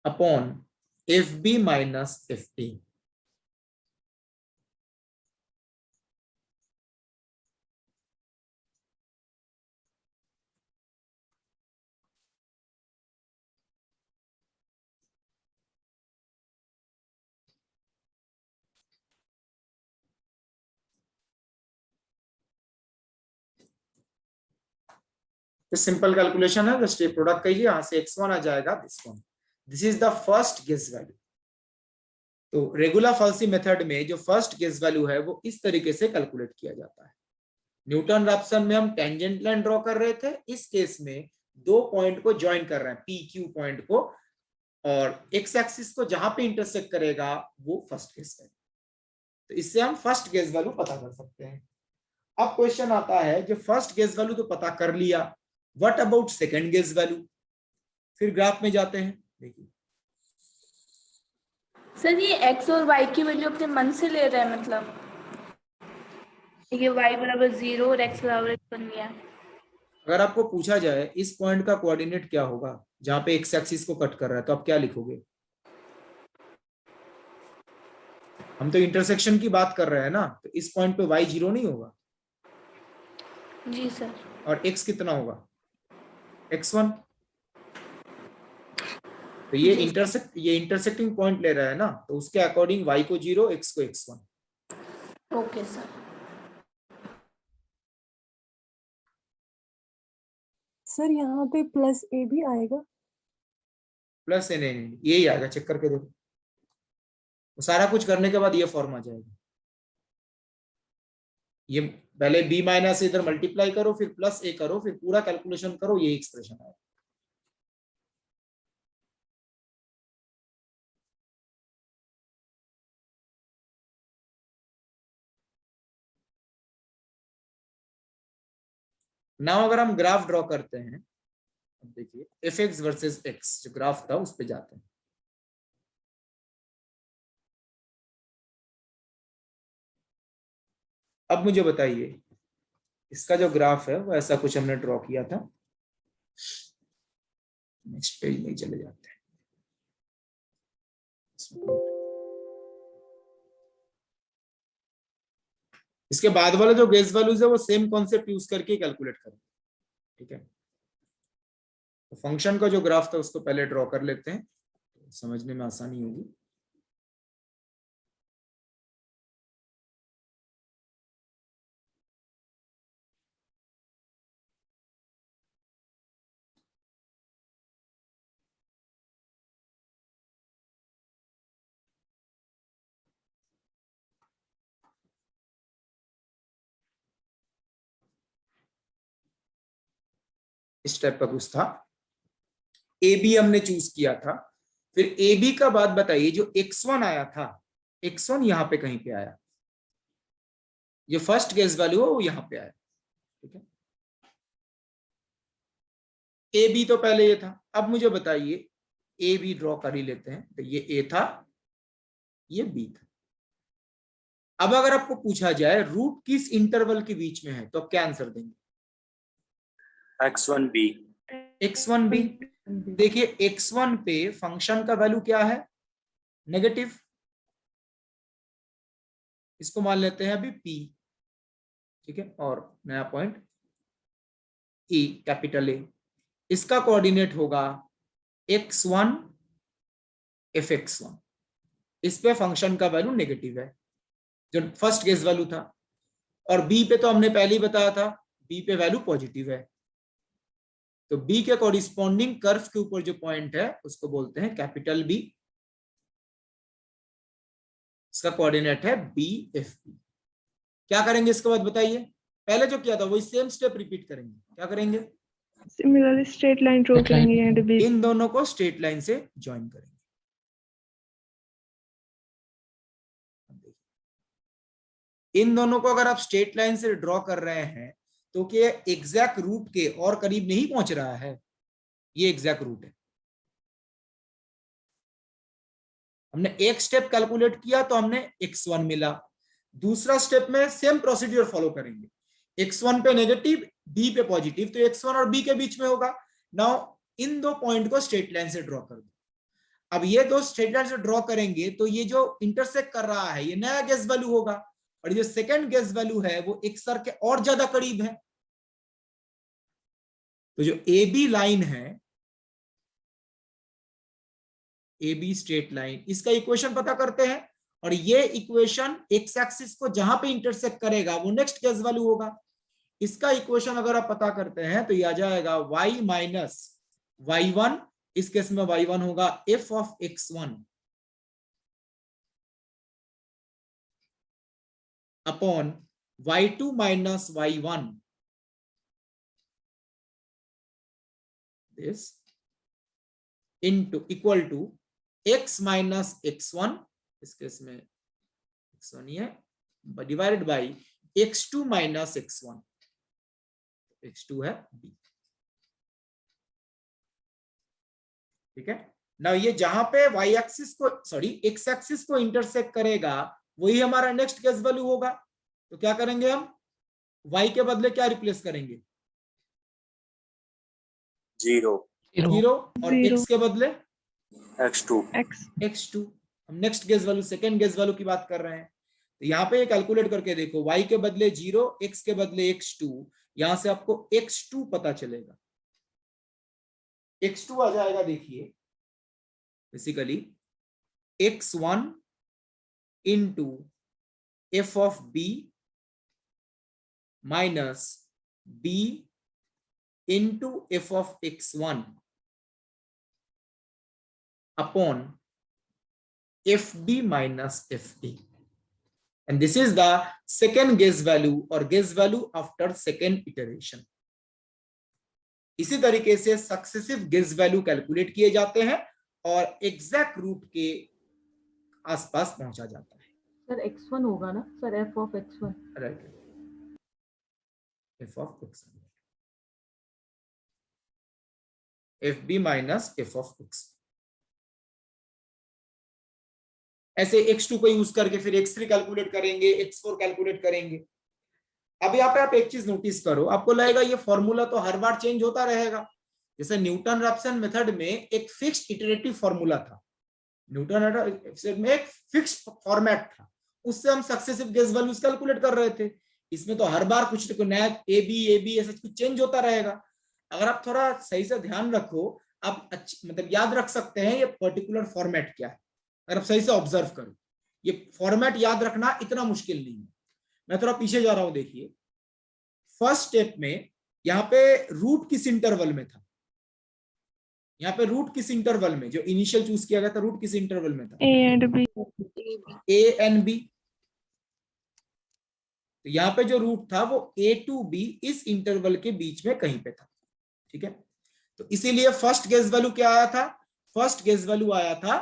upon f b minus f a. तो सिंपल कैलकुलेशन है, जस्ट ये प्रोडक्ट कहिए, यहां से x1 आ जाएगा this one. This is the first guess value. तो रेगुलर फॉल्सी मेथड में जो फर्स्ट गेस वैल्यू है वो इस तरीके से कैलकुलेट किया जाता है. न्यूटन रैप्सन में हम टेंजेंट लाइन ड्रॉ कर रहे थे, इस केस में दो पॉइंट को ज्वाइन कर रहे हैं, पी क्यू पॉइंट को, और एक्स एक्सिस को जहां पे इंटरसेक्ट करेगा वो फर्स्ट गेस वैल्यू. तो इससे हम फर्स्ट गेस वैल्यू पता कर सकते हैं. अब क्वेश्चन आता है, जो फर्स्ट गेस वैल्यू तो पता कर लिया, what about second guess value? फिर ग्राफ में जाते हैं, देखिए सर ये x और y की वैल्यू अपने मन से ले रहे हैं, मतलब ये y बराबर 0 और x बराबर 1 बन गया. अगर आपको पूछा जाए इस पॉइंट का कोऑर्डिनेट क्या होगा जहां पे एक्स एक्सिस को कट कर रहा है, तो आप क्या लिखोगे? हम तो इंटरसेक्शन की बात कर रहे हैं ना, तो इस पॉइंट पे y 0 नहीं होगा जी सर. और x कितना होगा? x1. तो ये इंटरसेक्टिंग पॉइंट ले रहा है ना, तो उसके अकॉर्डिंग y को 0, x को x1. Okay sir. सर यहाँ पे प्लस ए भी आएगा? प्लस ए नहीं, यही आएगा, चेक करके देखो. तो सारा कुछ करने के बाद ये फॉर्म आ जाएगा. ये पहले b माइनस इधर मल्टीप्लाई करो, फिर प्लस ए करो, फिर पूरा कैलकुलेशन करो, ये एक्सप्रेशन आएगा. नाउ अगर हम ग्राफ ड्रॉ करते हैं, अब देखिए एफ एक्स वर्सेज एक्स जो ग्राफ था उस पे जाते हैं. अब मुझे बताइए, इसका जो ग्राफ है वो ऐसा कुछ हमने ड्रॉ किया था. नेक्स्ट पेज में चले जाते हैं. इसके बाद वाले जो गेस वैल्यूज है वो सेम कॉन्सेप्ट यूज करके कैलकुलेट करें, ठीक है. तो फंक्शन का जो ग्राफ था उसको पहले ड्रॉ कर लेते हैं, तो समझने में आसानी होगी. इस टाइप का कुछ था। ए बी हमने चूज किया था, फिर ए बी का बाद बताइए जो x1 आया था, x1 यहाँ पे कहीं पे आया, जो फर्स्ट गेस वैल्यू है वो यहाँ पे आया, ठीक है। ए बी तो पहले ये था, अब मुझे बताइए ए बी ड्रॉ कर ही लेते हैं, तो ये ए था, ये बी था। अब अगर आपको पूछा जाए रूट किस इंटरवल के बीच में है तो आप क्या आंसर देंगे? x1b, x1 b। देखिए x1 पे फंक्शन का वैल्यू क्या है? नेगेटिव। इसको मान लेते हैं अभी p, ठीक है, और नया पॉइंट e कैपिटल ए। इसका कोऑर्डिनेट होगा x1 fx1। इस पे फंक्शन का वैल्यू नेगेटिव है जो फर्स्ट गेस वैल्यू था, और b पे तो हमने पहले ही बताया था b पे वैल्यू पॉजिटिव है, तो b के कॉरिस्पॉन्डिंग कर्व के ऊपर जो पॉइंट है उसको बोलते हैं कैपिटल B। इसका कोऑर्डिनेट है बी एफ बी। क्या करेंगे इसके बाद बताइए? पहले जो किया था वही सेम स्टेप रिपीट करेंगे। क्या करेंगे? सिमिलरली स्ट्रेट लाइन ड्रॉ करेंगे एंड बी। इन दोनों को स्ट्रेट लाइन से ज्वाइन करेंगे। इन दोनों को अगर आप स्ट्रेट लाइन से ड्रॉ कर रहे हैं तो क्या एग्जैक्ट रूट के और करीब नहीं पहुंच रहा है? ये एग्जैक्ट रूट है। हमने एक स्टेप कैलकुलेट किया तो हमने x1 मिला। दूसरा स्टेप में सेम प्रोसीड्यूर फॉलो करेंगे, x1 पे नेगेटिव, b पे पॉजिटिव, तो x1 और b के बीच में होगा। नाउ इन दो पॉइंट को स्ट्रेट लाइन से ड्रॉ कर दो। अब ये दो स्ट्रेट लाइन से ड्रॉ करेंगे तो ये जो इंटरसेक्ट कर रहा है ये नया गेस वैल्यू होगा, और ये जो सेकंड गेस वैल्यू है वो x के और ज्यादा करीब है। तो जो ए बी लाइन है, ए बी स्ट्रेट लाइन, इसका इक्वेशन पता करते हैं, और ये इक्वेशन एक्स एक्सिस को जहां पे इंटरसेक्ट करेगा वो नेक्स्ट गेस वैल्यू होगा। इसका इक्वेशन अगर आप पता करते हैं तो ये आ जाएगा y माइनस y1, इस केस में y1 होगा f of x1 upon y2 minus y1, this into equal to x minus x1, इस केस में x1 ही है, divided by x2 minus x1, x2 है b, ठीक है ना। ये जहां पे y एक्सिस को सॉरी x एक्सिस को इंटरसेक्ट करेगा वही हमारा नेक्स्ट गेस वैल्यू होगा। तो क्या करेंगे हम? y के बदले क्या रिप्लेस करेंगे? 0, और x के बदले x2, हम next guess value second guess value की बात कर रहे हैं। तो यहाँ पे कैलकुलेट करके देखो, y के बदले 0, x के बदले x2, यहां से आपको x2 पता चलेगा। x2 आ जाएगा, देखिए basically x1 into f of b minus b into f of x1 upon fb minus fd, and this is the second guess value or guess value after second iteration। इसी तरीके से successive guess value calculate किए जाते हैं और exact root के आसपास पहुंचा जाता है। सर x1 होगा ना sir, f of x1, right, f of x1 fb minus f of x। ऐसे x2 को यूज करके फिर x3 कैलकुलेट करेंगे, x4 कैलकुलेट करेंगे। अब यहाँ पे आप एक चीज नोटिस करो, आपको लगेगा ये फॉर्मूला तो हर बार चेंज होता रहेगा। जैसे न्यूटन रैप्सन मेथड में एक फिक्स्ड इटरेटिव फॉर्मूला था, न्यूटन में एक फिक्स्ड फॉर्मेट था, उससे हम सक्सेसिव गेस वैल्यूज कैलकुलेट कर रहे थे। इसमें तो हर बार कुछ नया ए बी ऐसा कुछ चेंज होता रहेगा। अगर आप थोड़ा सही से ध्यान रखो, आप मतलब याद रख सकते हैं ये पर्टिकुलर फॉर्मेट क्या है। अगर आप सही से ऑब्जर्व करो, ये फॉर्मेट याद रखना इतना मुश्किल नहीं है। मैं थोड़ा पीछे जा रहा हूं, देखिए फर्स्ट स्टेप में यहाँ पे रूट किस इंटरवल में था? यहाँ पे रूट किस इंटरवल में, जो इनिशियल चूज किया गया था, रूट किस इंटरवल में था? A and B। A and B। तो यहाँ पे जो रूट था वो A to B इस इंटरवल के बीच में कहीं पे था, ठीक है, तो इसीलिए फर्स्ट गेस वैल्यू क्या आया था, फर्स्ट गेस वैल्यू आया था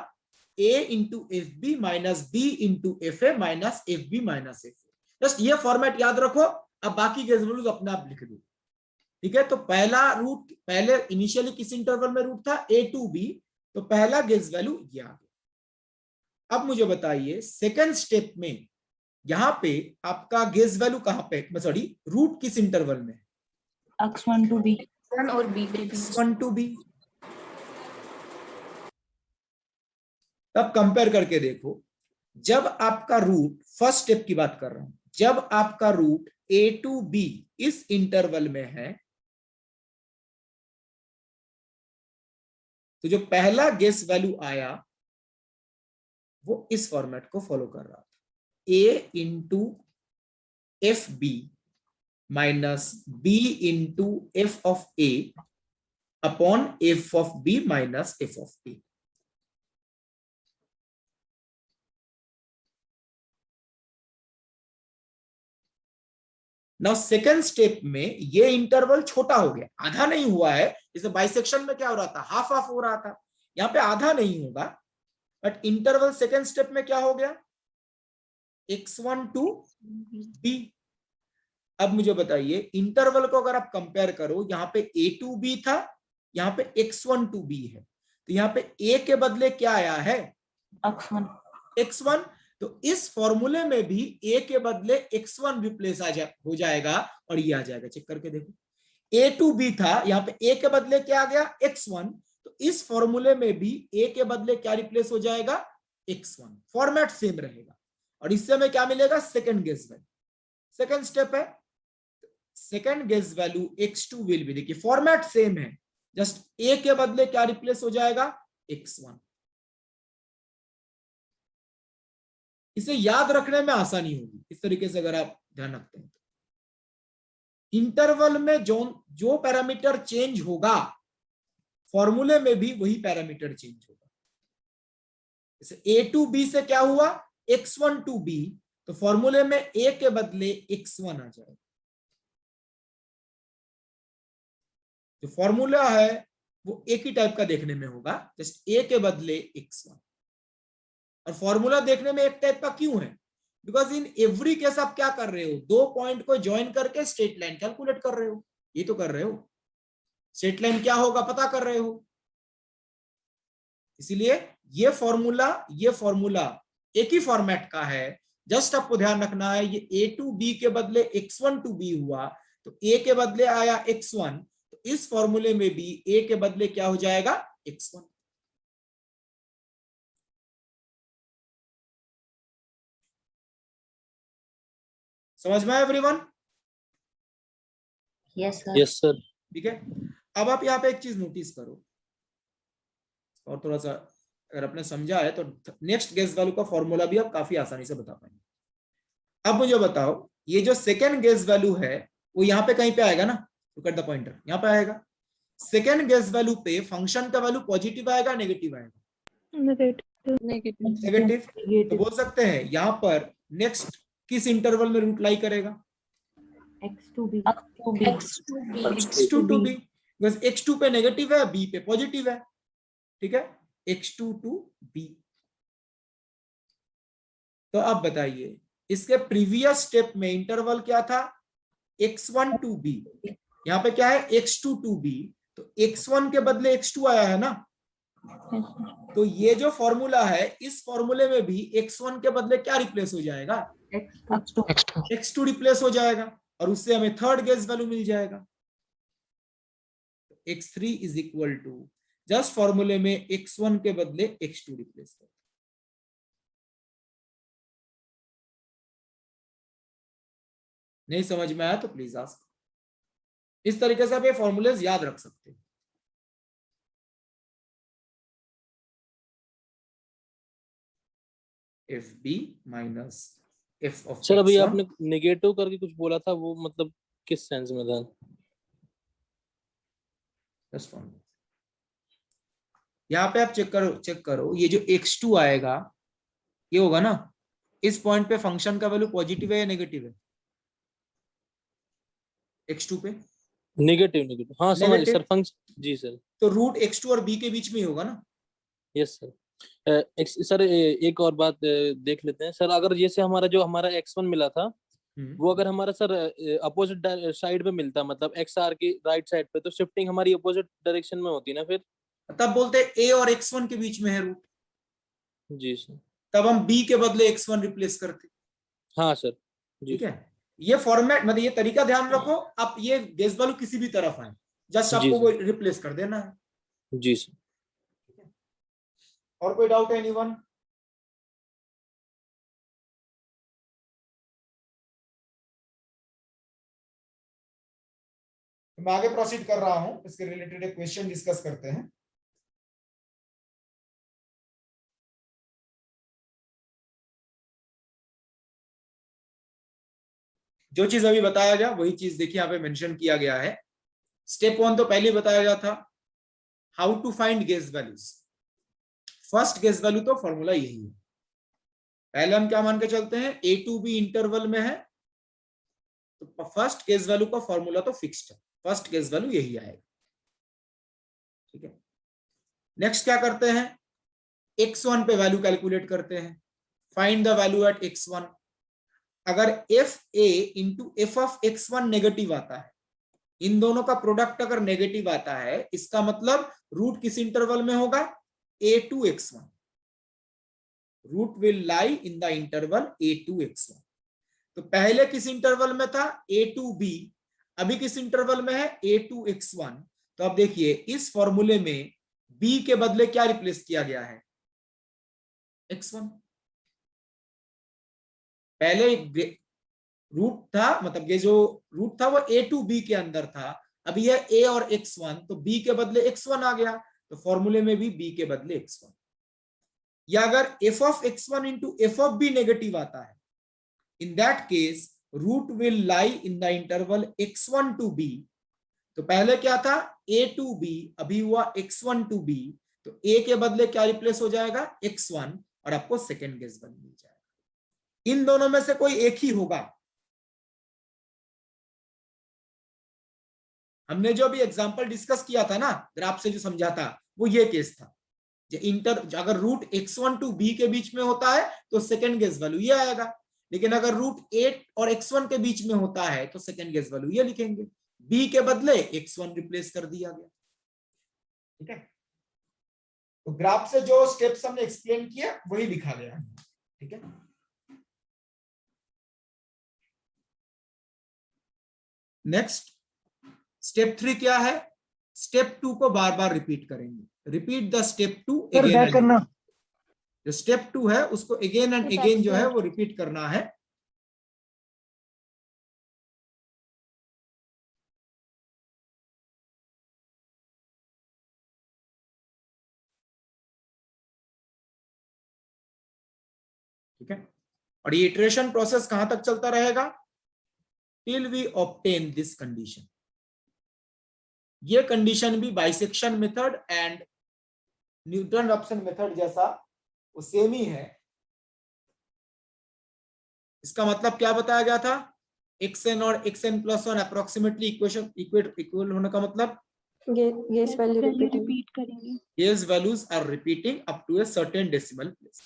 a into f b minus b into f a minus f b minus f a. Just ये फॉर्मेट याद रखो, अब बाकी गेस वैल्यूज अपने आप लिख दो, ठीक है। तो पहला रूट, पहले इनिशियली किस इंटरवल में रूट था, a टू b, तो पहला गेस वैल्यू ये आ गया। अब मुझे बताइए सेकेंड स्टेप में यहां पे आपका गेस वैल्यू कहां पे, सॉरी रूट किस इंटरवल में, x1 to b, वन और बी के बीच। x1 to b। तब कंपेयर करके देखो, जब आपका रूट, फर्स्ट स्टेप की बात कर रहा हूं, जब आपका रूट a टू b इस इंटरवल में है, तो जो पहला गेस वैल्यू आया वो इस फॉर्मेट को फॉलो कर रहा था, a into f b minus b into f of a upon f of b minus f of a। Now second step में ये इंटरवल छोटा हो गया, आधा नहीं हुआ है, जैसे बाइसेक्शन में क्या हो रहा था, हाफ हाफ हो रहा था, यहां पे आधा नहीं होगा, बट इंटरवल सेकेंड स्टेप में क्या हो गया, x1 टू b। अब मुझे बताइए इंटरवल को अगर आप कंपेयर करो, यहाँ पे a टू b था, यहाँ पे x1 टू b है, तो यहाँ पे a के बदले क्या आया है, x1। तो इस फॉर्मूले में भी a के बदले x1 रिप्लेस हो जाएगा और ये आ जाएगा, चेक करके देखो, a टू b था, यहाँ पे a के बदले क्या आ गया, x1, तो इस फॉर्मूले में भी a के बदले क्या रिप्लेस हो जाएगा, x1, फॉर्मेट सेम रहेगा। और इससे हमें क्या मिलेगा, second guess value. Second step है, second guess value x2 will be, देखिए फॉर्मेट सेम है, जस्ट a के बदले क्या रिप्लेस हो जाएगा, x1। इसे याद रखने में आसानी होगी इस तरीके से अगर आप ध्यान रखते हैं। इंटरवल में जो पैरामीटर चेंज होगा, फॉर्मूले में भी वही पैरामीटर चेंज होगा। जैसे a टू b से क्या हुआ, x1 टू b, तो फॉर्मूले में a के बदले x1 आ जाएगा। जो फॉर्मूला है वो एक ही टाइप का देखने में होगा, जस्ट a के बदले x1। और फॉर्मूला देखने में एक टाइप का क्यों है, बिकॉज इन एवरी केस आप क्या कर रहे हो, दो पॉइंट को ज्वाइन करके स्ट्रेट लाइन कैलकुलेट कर रहे हो, ये तो कर रहे हो, स्ट्रेट लाइन क्या होगा पता कर रहे हो। इसीलिए ये फॉर्मूला एक ही फॉर्मेट का है, जस्ट आपको ध्यान रखना है, ये a टू b के बदले x1 टू b हुआ, तो a के बदले आया x1, तो इस फॉर्मूले में भी a के बदले क्या हो जाएगा, x1। समझ में आया एवरीवन? Yes yes sir. ठीक है, अब आप यहाँ पे एक चीज नोटिस करो, और थोड़ा सा अगर आपने समझा है तो नेक्स्ट गेस वैल्यू का फॉर्मूला भी आप काफी आसानी से बता पाएंगे। अब मुझे बताओ, ये जो सेकेंड गेस वैल्यू है वो यहाँ पे कहीं पे आएगा ना, लुक एट द पॉइंटर, यहाँ पे आएगा। सेकेंड गेस वैल्यू पे फंक्शन का वैल्यू पॉजिटिव आएगा नेगेटिव आएगा, नेगेटिव। तो बोल सकते हैं यहाँ पर नेक्स्ट किस इंटरवल में रूट लाई करेगा, x2 b, x2 to b, because x2 पे नेगेटिव है, b पे पॉजिटिव है, ठीक है, x2 टू b। तो अब बताइए इसके प्रीवियस स्टेप में इंटरवल क्या था, x1 टू b, यहाँ पे क्या है, x2 टू b, तो x1 के बदले x2 आया है ना, तो ये जो फॉर्मूला है इस फॉर्मूले में भी x1 के बदले क्या रिप्लेस हो जाएगा, x2 रिप्लेस हो जाएगा, और उससे हमें थर्ड गेस वैल्यू मिल जाएगा, x3 is equal to, just फॉर्मूले में x1 के बदले x2 रिप्लेस कर। नहीं समझ में आया तो प्लीज आस्क। इस तरीके से आप ये फॉर्मूलेज याद रख सकते हैं। F b minus f of, sir अभी आपने नेगेटिव करके कुछ बोला था, वो मतलब किस सेंस में था? यहाँ पे आप चेक करो ये जो x2 आएगा ये होगा ना, इस पॉइंट पे फंक्शन का वैल्यू पॉजिटिव है या नेगेटिव है, x2 पे नेगेटिव नेगेटिव, हाँ समझ Negative? सर, फंक्शन जी सर। तो रूट x2 और b के बीच में ही होगा ना। Yes sir. सर एक और बात देख लेते हैं सर, अगर जैसे हमारा x1 मिला था, वो अगर हमारा सर अपोजिट साइड पे मिलता, मतलब एक्स आर की राइट साइड पे, तो शिफ्टिंग हमारी अपोजिट डायरेक्शन में होती ना फिर। तब बोलते हैं a और x1 के बीच में है रूट, जी सर। तब हम b के बदले x1 रिप्लेस करते। हाँ सर जी। ठीक है, ये फॉर्मेट मतलब ये तरीका ध्यान रखो, आप ये गेस वैल्यू किसी भी तरफ आए, जस्ट जी आपको वो सर। रिप्लेस कर देना है। जी सर। और कोई डाउट है एनीवन? मैं आगे प्रोसीड कर रहा हूं, इसके रिलेटेड एक क्वेश्चन डिस्कस करते हैं। जो चीज अभी बताया गया वही चीज देखिए यहाँ पे मेंशन किया गया है। स्टेप 1 तो पहले बताया गया था, how to find guess values. First guess value तो फॉर्मूला यही है। पहले हम क्या मान के चलते हैं, ए टू बी इंटरवल में है, तो फर्स्ट गेस वैल्यू का फॉर्मूला तो फिक्स्ड है, फर्स्ट गेस वैल्यू यही आएगा। ठीक है, नेक्स्ट क्या करते हैं, x1 पे वैल्यू कैलकुलेट करते हैं, find the value at x1। अगर f a into f of x1 negative आता है, इन दोनों का प्रोडक्ट अगर नेगेटिव आता है, इसका मतलब रूट किस इंटरवल में होगा, a to x1। Root will lie in the interval a to x1। तो पहले किस इंटरवल में था, a to b, अभी किस इंटरवल में है, a to x1। तो अब देखिए इस फॉर्मूले में b के बदले क्या रिप्लेस किया गया है, x1। पहले रूट था, मतलब ये जो रूट था वो a to b के अंदर था, अभी यह a और x1, तो b के बदले x1 आ गया, तो फॉर्मूले में भी b के बदले x1। या अगर f of x1 into f of b negative आता है, in that case root will lie in the interval x1 to b। तो पहले क्या था, a to b, अभी हुआ x1 to b, तो a के बदले क्या रिप्लेस हो जाएगा, x1, और आपको सेकेंड गेस बन मिल जाएगा। इन दोनों में से कोई एक ही होगा। हमने जो भी एग्जांपल डिस्कस किया था ना, ग्राफ से जो समझा था, वो ये केस था। अगर रूट x1 टू b के बीच में होता है तो सेकेंड गेस वैल्यू ये आएगा, लेकिन अगर रूट 8 और x1 के बीच में होता है तो सेकेंड गेस वैल्यू ये लिखेंगे, b के बदले x1 रिप्लेस कर दिया गया। ठीक है, तो ग्राफ से जो स्टेप्स हमने एक्सप्लेन किया वही लिखा गया। ठीक है, नेक्स्ट स्टेप 3 क्या है, स्टेप 2 को बार बार रिपीट करेंगे, रिपीट द स्टेप 2 अगेन करना। जो स्टेप 2 है उसको अगेन एंड अगेन जो है वो रिपीट करना है। ठीक है, और ये इटरेशन प्रोसेस कहां तक चलता रहेगा, till we obtain this condition. ये कंडीशन भी bisection method and Newton Raphson method जैसा वो सेम ही है। इसका मतलब क्या बताया गया था, xn और xn प्लस 1 अप्रोक्सीमेटली इक्वल होने का मतलब गेस वैल्यू रिपीट करेंगे। Guess values are repeating up to a certain decimal place.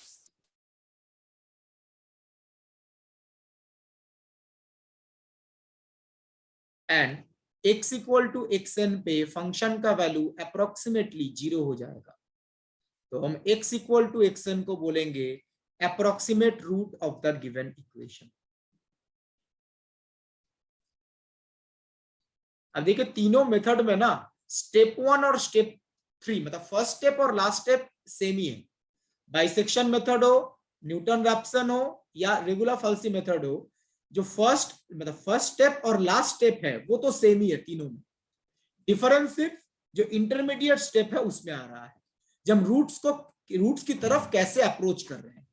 And x equal to xn पे फंक्शन का वैल्यू अप्रोक्सीमेटली 0 हो जाएगा, तो हम x इक्वल टू xn को बोलेंगे approximate root of the given equation. अब देखिए तीनों मेथड में ना स्टेप 1 और स्टेप 3, मतलब फर्स्ट स्टेप और लास्ट स्टेप सेम ही है। बाइसेक्शन मेथड हो, न्यूटन रैप्सन हो या रेगुलर फॉल्सी मेथड हो, जो फर्स्ट स्टेप और लास्ट स्टेप है वो तो सेम ही है तीनों में। डिफरेंस सिर्फ जो इंटरमीडिएट स्टेप है उसमें आ रहा है, जब रूट्स की तरफ कैसे अप्रोच कर रहे हैं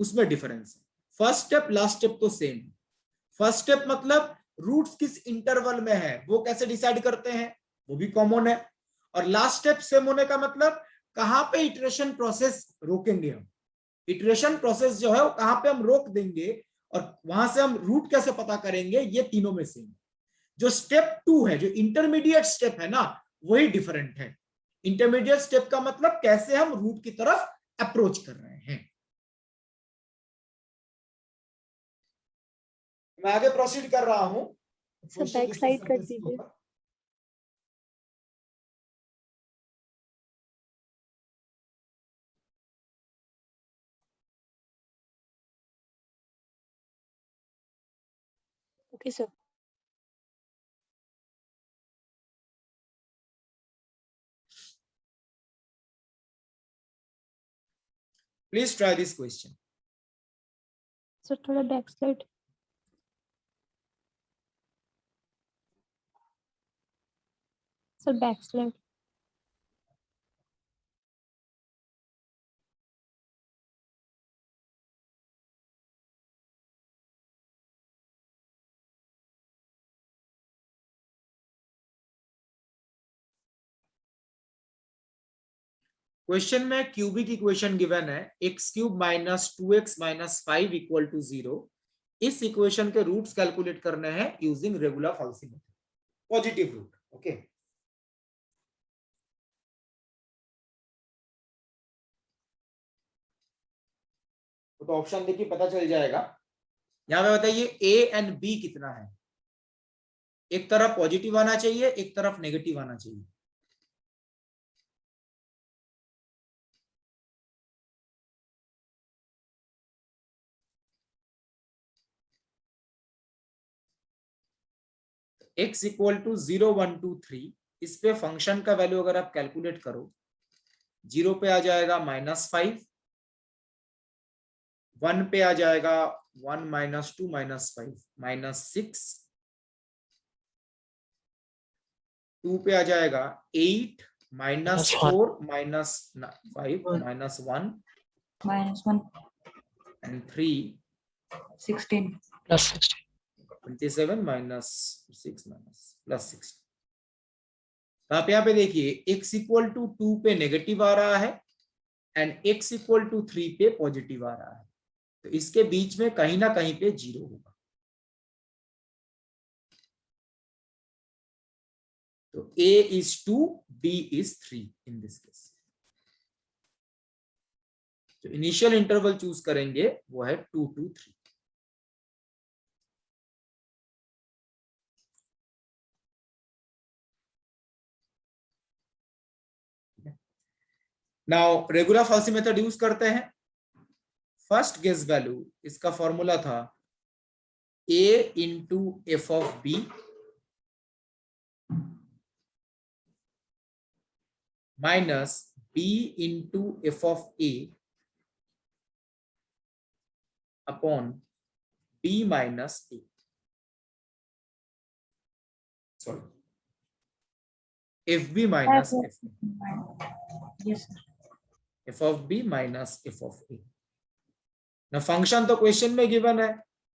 उसमें डिफरेंस है। फर्स्ट स्टेप लास्ट स्टेप तो सेम है। फर्स्ट स्टेप मतलब रूट्स किस इंटरवल में है वो कैसे डिसाइड करते हैं, वो भी कॉमन है। और लास्ट स्टेप सेम होने का मतलब कहां पे इटरेशन प्रोसेस रोकेंगे हम, इटरेशन प्रोसेस जो है वो कहां पे हम रोक देंगे और वहां से हम रूट कैसे पता करेंगे, ये तीनों में सेम है। जो स्टेप 2 है, जो इंटरमीडिएट स्टेप है ना, वही डिफरेंट है। इंटरमीडिएट स्टेप का मतलब कैसे हम रूट की तरफ अप्रोच कर रहे हैं। मैं आगे प्रोसीड कर रहा हूं। बैक साइड कर दीजिए। Okay sir. Please try this question. Sir थोड़ा back side. Sir back side. Question में क्यूबिक इक्वेशन गिवन है, एक्स क्यूब माइनस 2x माइनस 5 इक्वल टू 0। इस इक्वेशन के रूट्स कैलकुलेट करने हैं using regula falsi method, positive root. Okay, तो option देखिए पता चल जाएगा। यहां पे बताइए ए एंड बी कितना है। एक तरफ पॉजिटिव आना चाहिए, एक तरफ नेगेटिव आना चाहिए। x इक्वल टू 0 1 2 3, इस पे फंक्शन का वैल्यू अगर आप कैलकुलेट करो, 0 पे आ जाएगा -5, 1 पे आ जाएगा 1 - 2 - 5 -6, 2 पे आ जाएगा 8 -4 -5 -1 -1 and 3 16 27 -6 +16। तो आप यहाँ पे देखिए x इक्वल टू 2 पे नेगेटिव आ रहा है एंड x इक्वल टू 3 पे पॉजिटिव आ रहा है, तो इसके बीच में कहीं ना कहीं पे 0 होगा। तो a is 2, b is 3 in this case. जो इनिशियल इंटरवल चूज करेंगे वो है 2 to 3। Now regular falsi method use करते हैं। फर्स्ट गेस वैल्यू, इसका फॉर्मूला था a into f of b minus b into f of a upon b minus a, sorry f b minus f, yes f of b minus f of a. ना function तो question में given है,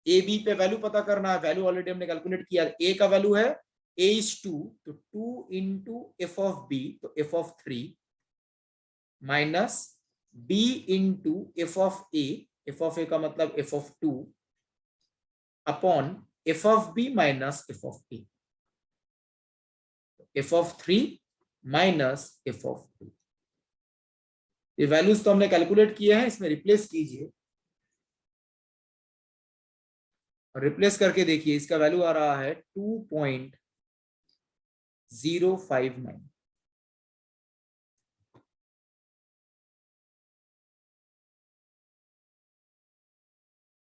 A B पे value पता करना है, value already हमने calculate किया। ए का वैल्यू है a is 2, तो 2 इंटू एफ ऑफ बी, तो f of 3 minus b into f of a, f of a का मतलब f of 2 upon f of b minus f of a, f of 3 minus f of 2। ये values तो हमने calculate किए हैं, इसमें replace कीजिए और रिप्लेस करके देखिए, इसका वैल्यू आ रहा है 2.059।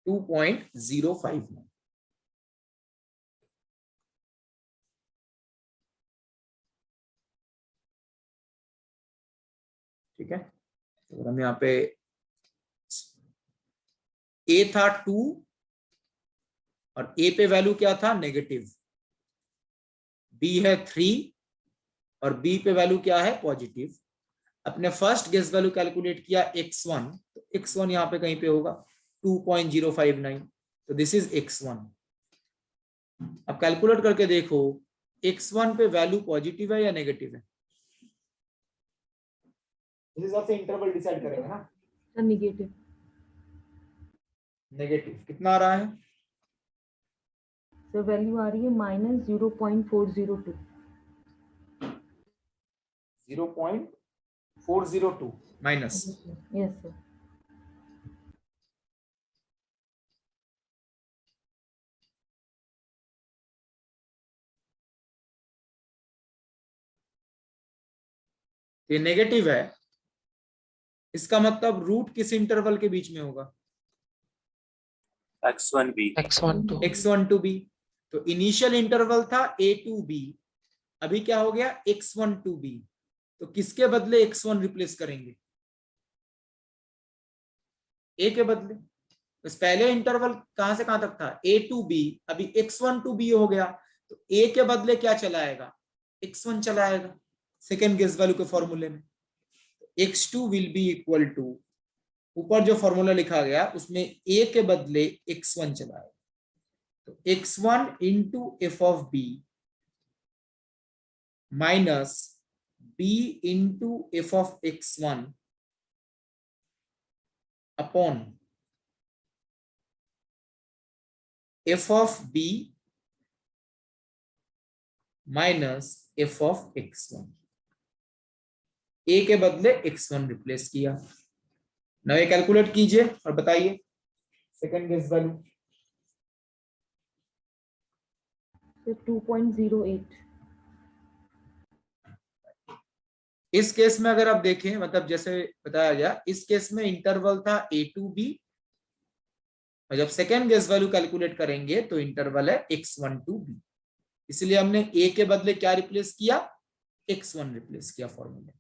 2.059। ठीक है, तो हम यहाँ पे a था 2 और a पे वैल्यू क्या था नेगेटिव, b है 3 और b पे वैल्यू क्या है पॉजिटिव। अपने फर्स्ट गेस वैल्यू कैलकुलेट किया x1, तो x1 यहाँ पे कहीं पे होगा 2.059, तो दिस इज x1। अब कैलकुलेट करके देखो x1 पे वैल्यू पॉजिटिव है या नेगेटिव है, इस हिसाब से इंटरवल डिसाइड करेंगे ना। Sir negative. नेगेटिव कितना आ रहा है सर वैल्यू आ रही है -0.402। 0.402 माइनस। Yes sir. ये नेगेटिव है, इसका मतलब रूट किस इंटरवल के बीच में होगा? x1b x1 to b। तो इनिशियल इंटरवल था a टू b, अभी क्या हो गया x1 टू b। तो किसके बदले x1 रिप्लेस करेंगे? a के बदले। तो पहले इंटरवल कहां से कहां तक था? a टू b, अभी x1 टू b हो गया। तो a के बदले क्या चला आएगा? x1 चला आएगा सेकेंड गेस वैल्यू के फॉर्मूले में। x2 will B equal to, ऊपर जो फॉर्मूला लिखा गया उसमें a के बदले x1 चला आएगा। तो x1 into f of b minus b into f of x1 upon f of b minus f of x1। a के बदले x1 रिप्लेस किया। now ये कैलकुलेट कीजिए और बताइए सेकंड गेस वैल्यू। 2.08। इस केस में अगर आप देखें, मतलब जैसे बताया गया, इस केस में इंटरवल था a टू b, और जब सेकेंड गेस वैल्यू कैलकुलेट करेंगे तो इंटरवल है x1 टू b। इसलिए हमने a के बदले क्या रिप्लेस किया? x1 रिप्लेस किया फॉर्मूला।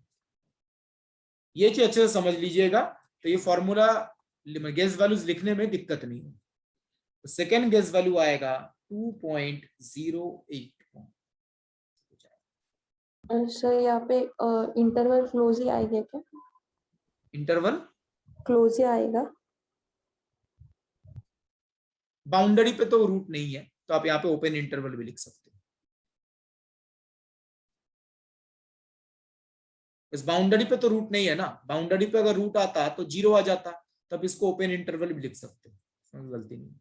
ये चीज अच्छे से समझ लीजिएगा, तो ये फॉर्मूला गेस वैल्यूज लिखने में दिक्कत नहीं है। तो सेकेंड गेस वैल्यू आएगा 2.08। सर यहाँ पे इंटरवल क्लोज ही आएगा क्या? इंटरवल क्लोज ही आएगा। बाउंड्री पे तो रूट नहीं है, तो आप यहाँ पे ओपन इंटरवल भी लिख सकते हो। इस बाउंड्री पे तो रूट नहीं है ना, बाउंड्री पे अगर रूट आता तो 0 आ जाता, तब इसको ओपन इंटरवल भी लिख सकते हो, इसमें गलती नहीं।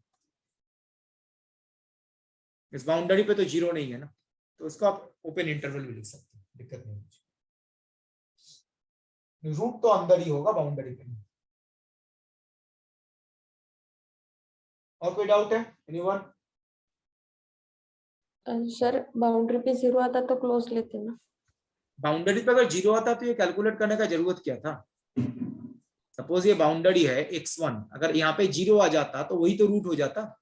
इस बाउंड्री पे तो 0 नहीं है ना, तो उसको आप ओपन इंटरवल भी लिख सकते हो, दिक्कत नहीं है। रूट तो अंदर ही होगा, बाउंड्री पे नहीं। और कोई डाउट है एनीवन? सर बाउंड्री पे 0 आता तो क्लोज लेते ना। बाउंड्री पे अगर 0 आता तो ये कैलकुलेट करने का जरूरत क्या था? सपोज ये बाउंड्री है x1, अगर यहाँ पे 0 आ जाता तो वही तो रूट हो जाता।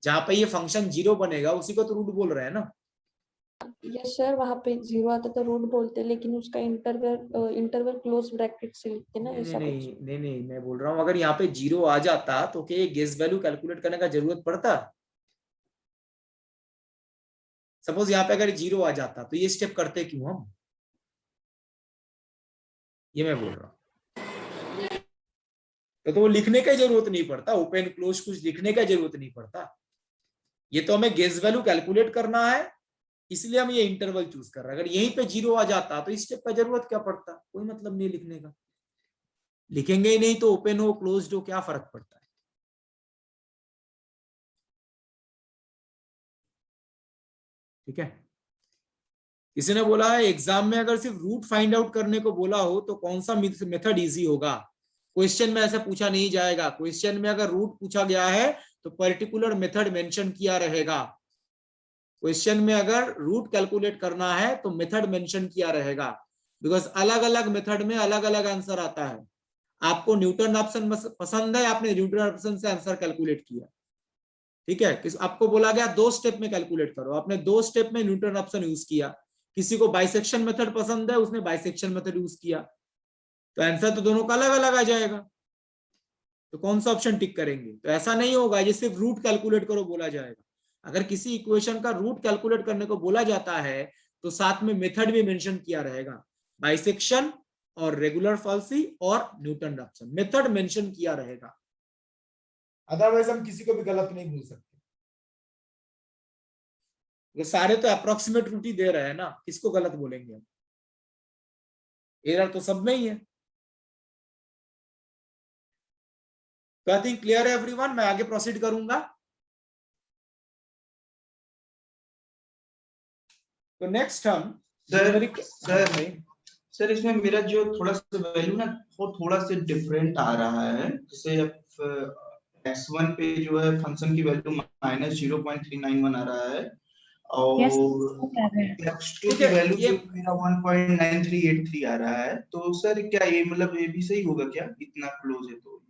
जहां पे ये फंक्शन 0 बनेगा उसी को तो रूट बोल रहे हैं ना। यस सर, वहाँ पे 0 आता तो रूट बोलते, लेकिन उसका इंटरवल क्लोज ब्रैकेट से लिखते ना, ऐसा कुछ। नहीं, मैं बोल रहा हूँ अगर यहाँ पे 0 आ जाता तो क्या ये गेस वैल्यू कैलकुलेट करने का जरूरत पड़ता? सपोज यहाँ पे अगर 0 आ जाता तो ये स्टेप करते क्यों हम? ये मैं बोल रहा हूँ। तो वो लिखने का जरूरत नहीं पड़ता, ओपन क्लोज कुछ लिखने का जरूरत नहीं पड़ता। ये तो हमें गेस वैल्यू कैलकुलेट करना है, इसलिए हम ये इंटरवल चूज कर रहे हैं। अगर यहीं पे 0 आ जाता तो इस स्टेप का जरूरत क्या पड़ता? कोई मतलब नहीं लिखने का। लिखेंगे ही नहीं तो ओपन हो क्लोज्ड हो क्या फर्क पड़ता है? ठीक है। किसी ने बोला है एग्जाम में अगर सिर्फ रूट फाइंड आउट करने को बोला हो तो कौन सा मेथड इजी होगा? क्वेश्चन में ऐसा पूछा नहीं जाएगा। क्वेश्चन में अगर रूट पूछा गया है तो पर्टिकुलर मेथड मेंशन किया रहेगा। क्वेश्चन में अगर रूट कैलकुलेट करना है तो मेथड मेंशन किया रहेगा, बिकॉज अलग अलग मेथड में अलग अलग आंसर आता है। आपको न्यूटन ऑप्शन पसंद है, आपने न्यूटन ऑप्शन से आंसर कैलकुलेट किया, ठीक है। आपको बोला गया 2 स्टेप में कैलकुलेट करो, आपने 2 स्टेप में न्यूटन ऑप्शन यूज किया। किसी को बाइसेक्शन मेथड पसंद है, उसने बाइसेक्शन मेथड यूज किया, तो आंसर तो दोनों का अलग अलग आ जाएगा। तो कौन सा ऑप्शन टिक करेंगे? तो ऐसा नहीं होगा जैसे सिर्फ रूट कैलकुलेट करो बोला जाएगा। अगर किसी इक्वेशन का रूट कैलकुलेट करने को बोला जाता है तो साथ में मेथड भी मेंशन किया रहेगा, बाइसेक्शन और रेगुलर फॉल्सी और न्यूटन रैप्सन, मेथड मेंशन किया रहेगा। अदरवाइज हम किसी को भी गलत नहीं बोल सकते। ये सारे तो अप्रोक्सीमेट रूट ही दे रहे हैं ना, किसको गलत बोलेंगे हम? एरर तो सब में ही है। तो आई थिंक क्लियर है एवरीवन। मैं आगे प्रोसीड करूंगा। तो नेक्स्ट हम सर इसमें मेरा जो थोड़ा सा वैल्यू ना वो थोड़ा सा डिफरेंट आ रहा है। जैसे x1 पे जो है फंक्शन की वैल्यू -0.391 आ रहा है और x2 की वैल्यू जो मेरा 1.9383 आ रहा है। तो सर क्या ये मतलब ये भी सही होगा क्या, इतना क्लोज है तो?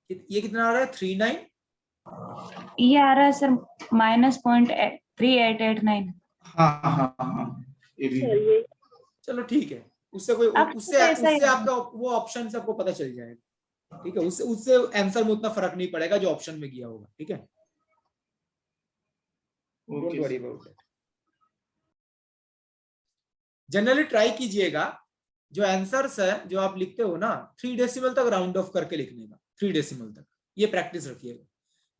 ये कितना आ रहा है 39? ये आ रहा है सर -0.3889। हाँ ये भी है। चलो ठीक है, उससे कोई उससे आपका वो ऑप्शन से आपको पता चल जाएगा, ठीक है। उससे आंसर में उतना फर्क नहीं पड़ेगा जो ऑप्शन में गया होगा, ठीक है। Don't worry about it. Generally try कीजिएगा जो आंसर्स है जो आप लिखते हो ना 3 डेसिमल तक राउंड ऑफ करके लिखने का, 3 डेसिमल तक, ये प्रैक्टिस रखिएगा।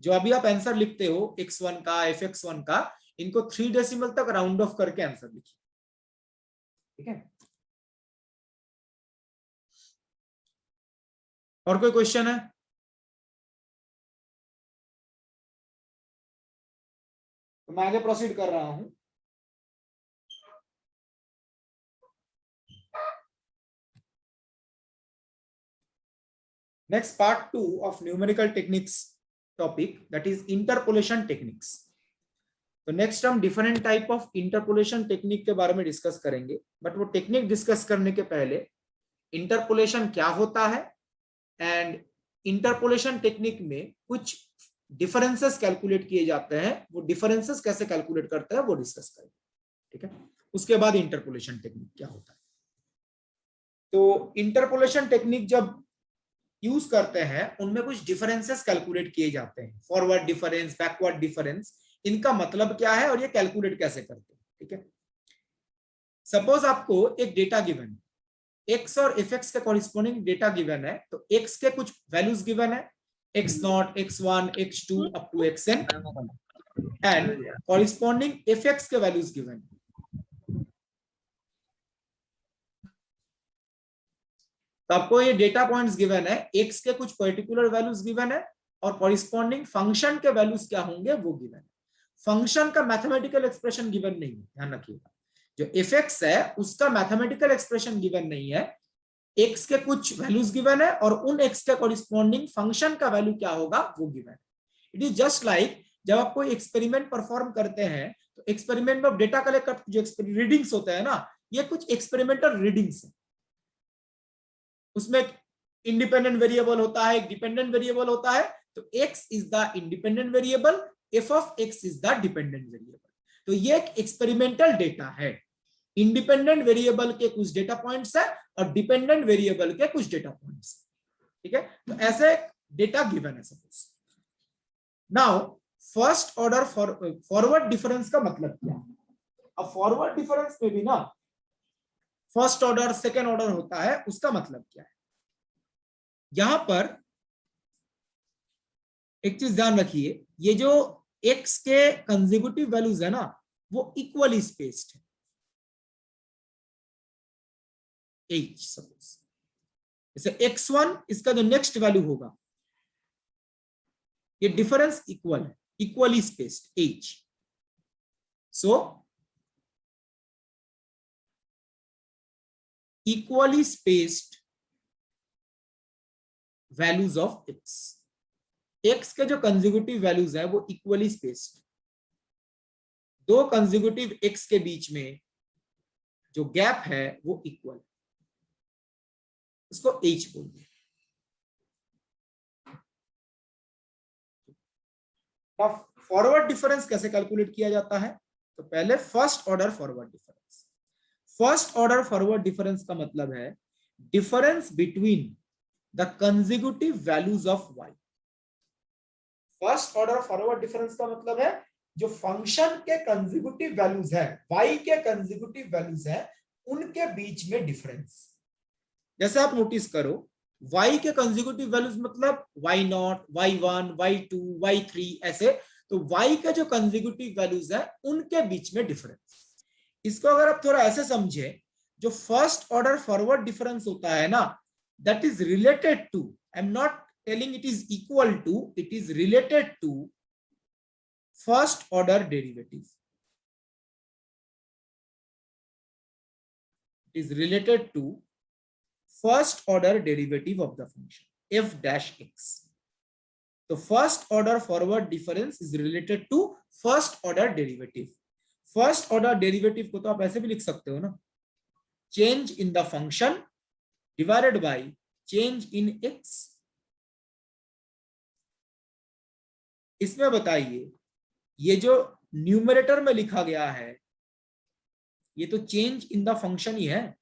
जो अभी आप आंसर लिखते हो x1 का fx1 का, इनको 3 डेसिमल तक राउंड ऑफ करके आंसर लिखिए, ठीक है। और कोई क्वेश्चन है? तो मैं आगे प्रोसीड कर रहा हूं। Next part 2 of numerical techniques topic, that is interpolation techniques. तो नेक्स्ट हम different type of interpolation technique के बारे में डिस्कस करेंगे, बट वो टेक्निक डिस्कस करने के पहले इंटरपोलेशन क्या होता है एंड इंटरपोलेशन टेक्निक में कुछ डिफरेंसेस कैलकुलेट किए जाते हैं, वो डिफरेंसेस कैसे कैलकुलेट करते हैं वो डिस्कस करेंगे, ठीक है। उसके बाद इंटरपोलेशन टेक्निक क्या होता है। तो इंटरपोलेशन टेक्निक जब यूज करते हैं उनमें कुछ डिफरेंसेस कैलकुलेट किए जाते हैं, फॉरवर्ड डिफरेंस, बैकवर्ड डिफरेंस, इनका मतलब क्या है और ये कैलकुलेट कैसे करते हैं, ठीक है। सपोज आपको एक डेटा गिवन है, x और fx के कॉरिस्पॉन्डिंग डेटा गिवन है, तो x के कुछ वैल्यूज गिवन है, x0, x1, x2 up to xn, and corresponding fx के वैल्यूज गिवन है। तो आपको ये डेटा पॉइंट्स गिवन है, x के कुछ पर्टिकुलर वैल्यूज गिवन है और कॉरिस्पॉन्डिंग फंक्शन के वैल्यूज क्या होंगे वो गिवन है। फंक्शन का मैथमेटिकल एक्सप्रेशन गिवन नहीं है, ध्यान रखिएगा। जो fx है उसका मैथमेटिकल एक्सप्रेशन गिवन नहीं है, x के कुछ वैल्यूज गिवन है और उन x के कॉरिस्पॉन्डिंग फंक्शन का वैल्यू क्या होगा वो गिवन है। इट इज जस्ट लाइक जब आप कोई एक्सपेरिमेंट परफॉर्म करते हैं तो एक्सपेरिमेंट में डेटा कलेक्ट कर जो रीडिंग्स होते हैं ना, ये कुछ एक्सपेरिमेंटल रीडिंग्स है। उसमें इंडिपेंडेंट वेरिएबल होता है, एक डिपेंडेंट वेरिएबल होता है, तो x is the independent variable, f of x is the dependent variable. तो ये एक एक्सपेरिमेंटल डेटा है, इंडिपेंडेंट वेरिएबल के कुछ डेटा पॉइंट्स है और डिपेंडेंट वेरिएबल के कुछ डेटा पॉइंट्स, ठीक है। तो ऐसे डेटा गिवन है suppose. Now first order forward difference का मतलब क्या है? अब फॉरवर्ड डिफरेंस में भी ना फर्स्ट ऑर्डर सेकेंड ऑर्डर होता है, उसका मतलब क्या है? यहां पर एक चीज ध्यान रखिए, ये जो x के कंसेक्यूटिव वैल्यूज है ना वो इक्वली स्पेस्ड है। h सपोज जैसे x1 इसका जो नेक्स्ट वैल्यू होगा, ये डिफरेंस इक्वल है, equally spaced h। So equally spaced values of x के जो कंसेक्यूटिव वैल्यूज है वो इक्वली स्पेस्ड, दो कंसेक्यूटिव x के बीच में जो गैप है वो इक्वल, उसको h बोलिए। अब फॉरवर्ड डिफरेंस कैसे कैलकुलेट किया जाता है? तो पहले first order forward difference. First order forward difference का मतलब है difference between the consecutive values of y। First order forward difference का मतलब है जो फंक्शन के कंसेक्यूटिव वैल्यूज है, y के कंसेक्यूटिव वैल्यूज है, उनके बीच में डिफरेंस। जैसे आप नोटिस करो y के कंसेक्यूटिव वैल्यूज मतलब y0, y1, y2, y3 ऐसे, तो y के जो कंसेक्यूटिव वैल्यूज है उनके बीच में डिफरेंस। इसको अगर आप थोड़ा ऐसे समझे, जो फर्स्ट ऑर्डर फॉरवर्ड डिफरेंस होता है ना, that is related to, I am not telling it is equal to, it is related to first order derivative. is related to first order derivative of the function f dash x. तो first order forward difference is related to first order derivative. First order derivative को तो आप ऐसे भी लिख सकते हो ना, change in the function divided by change in x. इसमें बताइए ये जो न्यूमरेटर में लिखा गया है ये तो चेंज इन द फंक्शन ही है.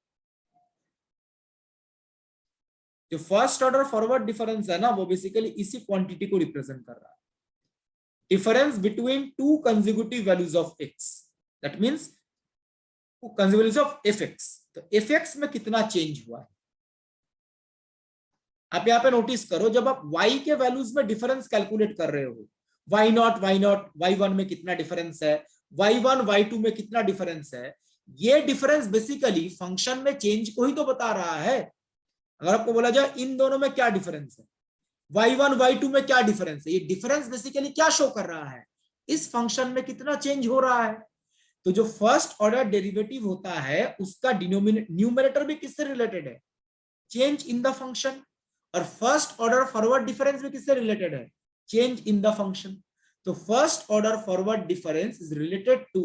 जो फर्स्ट ऑर्डर फॉरवर्ड डिफरेंस है ना वो बेसिकली इसी क्वांटिटी को रिप्रेजेंट कर रहा है. Difference between two consecutive values of x, that means consecutive values of fx. तो fx में कितना चेंज हुआ है आप यहाँ पे नोटिस करो. जब आप y के वैल्यूज में डिफरेंस कैलकुलेट कर रहे हो, y0 y1 में कितना डिफरेंस है, y1 y2 में कितना डिफरेंस है, ये डिफरेंस बेसिकली फंक्शन में चेंज को ही तो बता रहा है. अगर आपको बोला जाए इन दोनों में क्या डिफरेंस है, y1 y2 में क्या डिफरेंस है, ये डिफरेंस बेसिकली क्या शो कर रहा है, इस फंक्शन में कितना चेंज हो रहा है. तो जो फर्स्ट ऑर्डर डेरिवेटिव होता है उसका न्यूमरेटर भी किससे रिलेटेड है, चेंज इन द फंक्शन. और फर्स्ट ऑर्डर फॉरवर्ड डिफरेंस भी किससे रिलेटेड है, चेंज इन द फंक्शन. तो first order forward difference is related to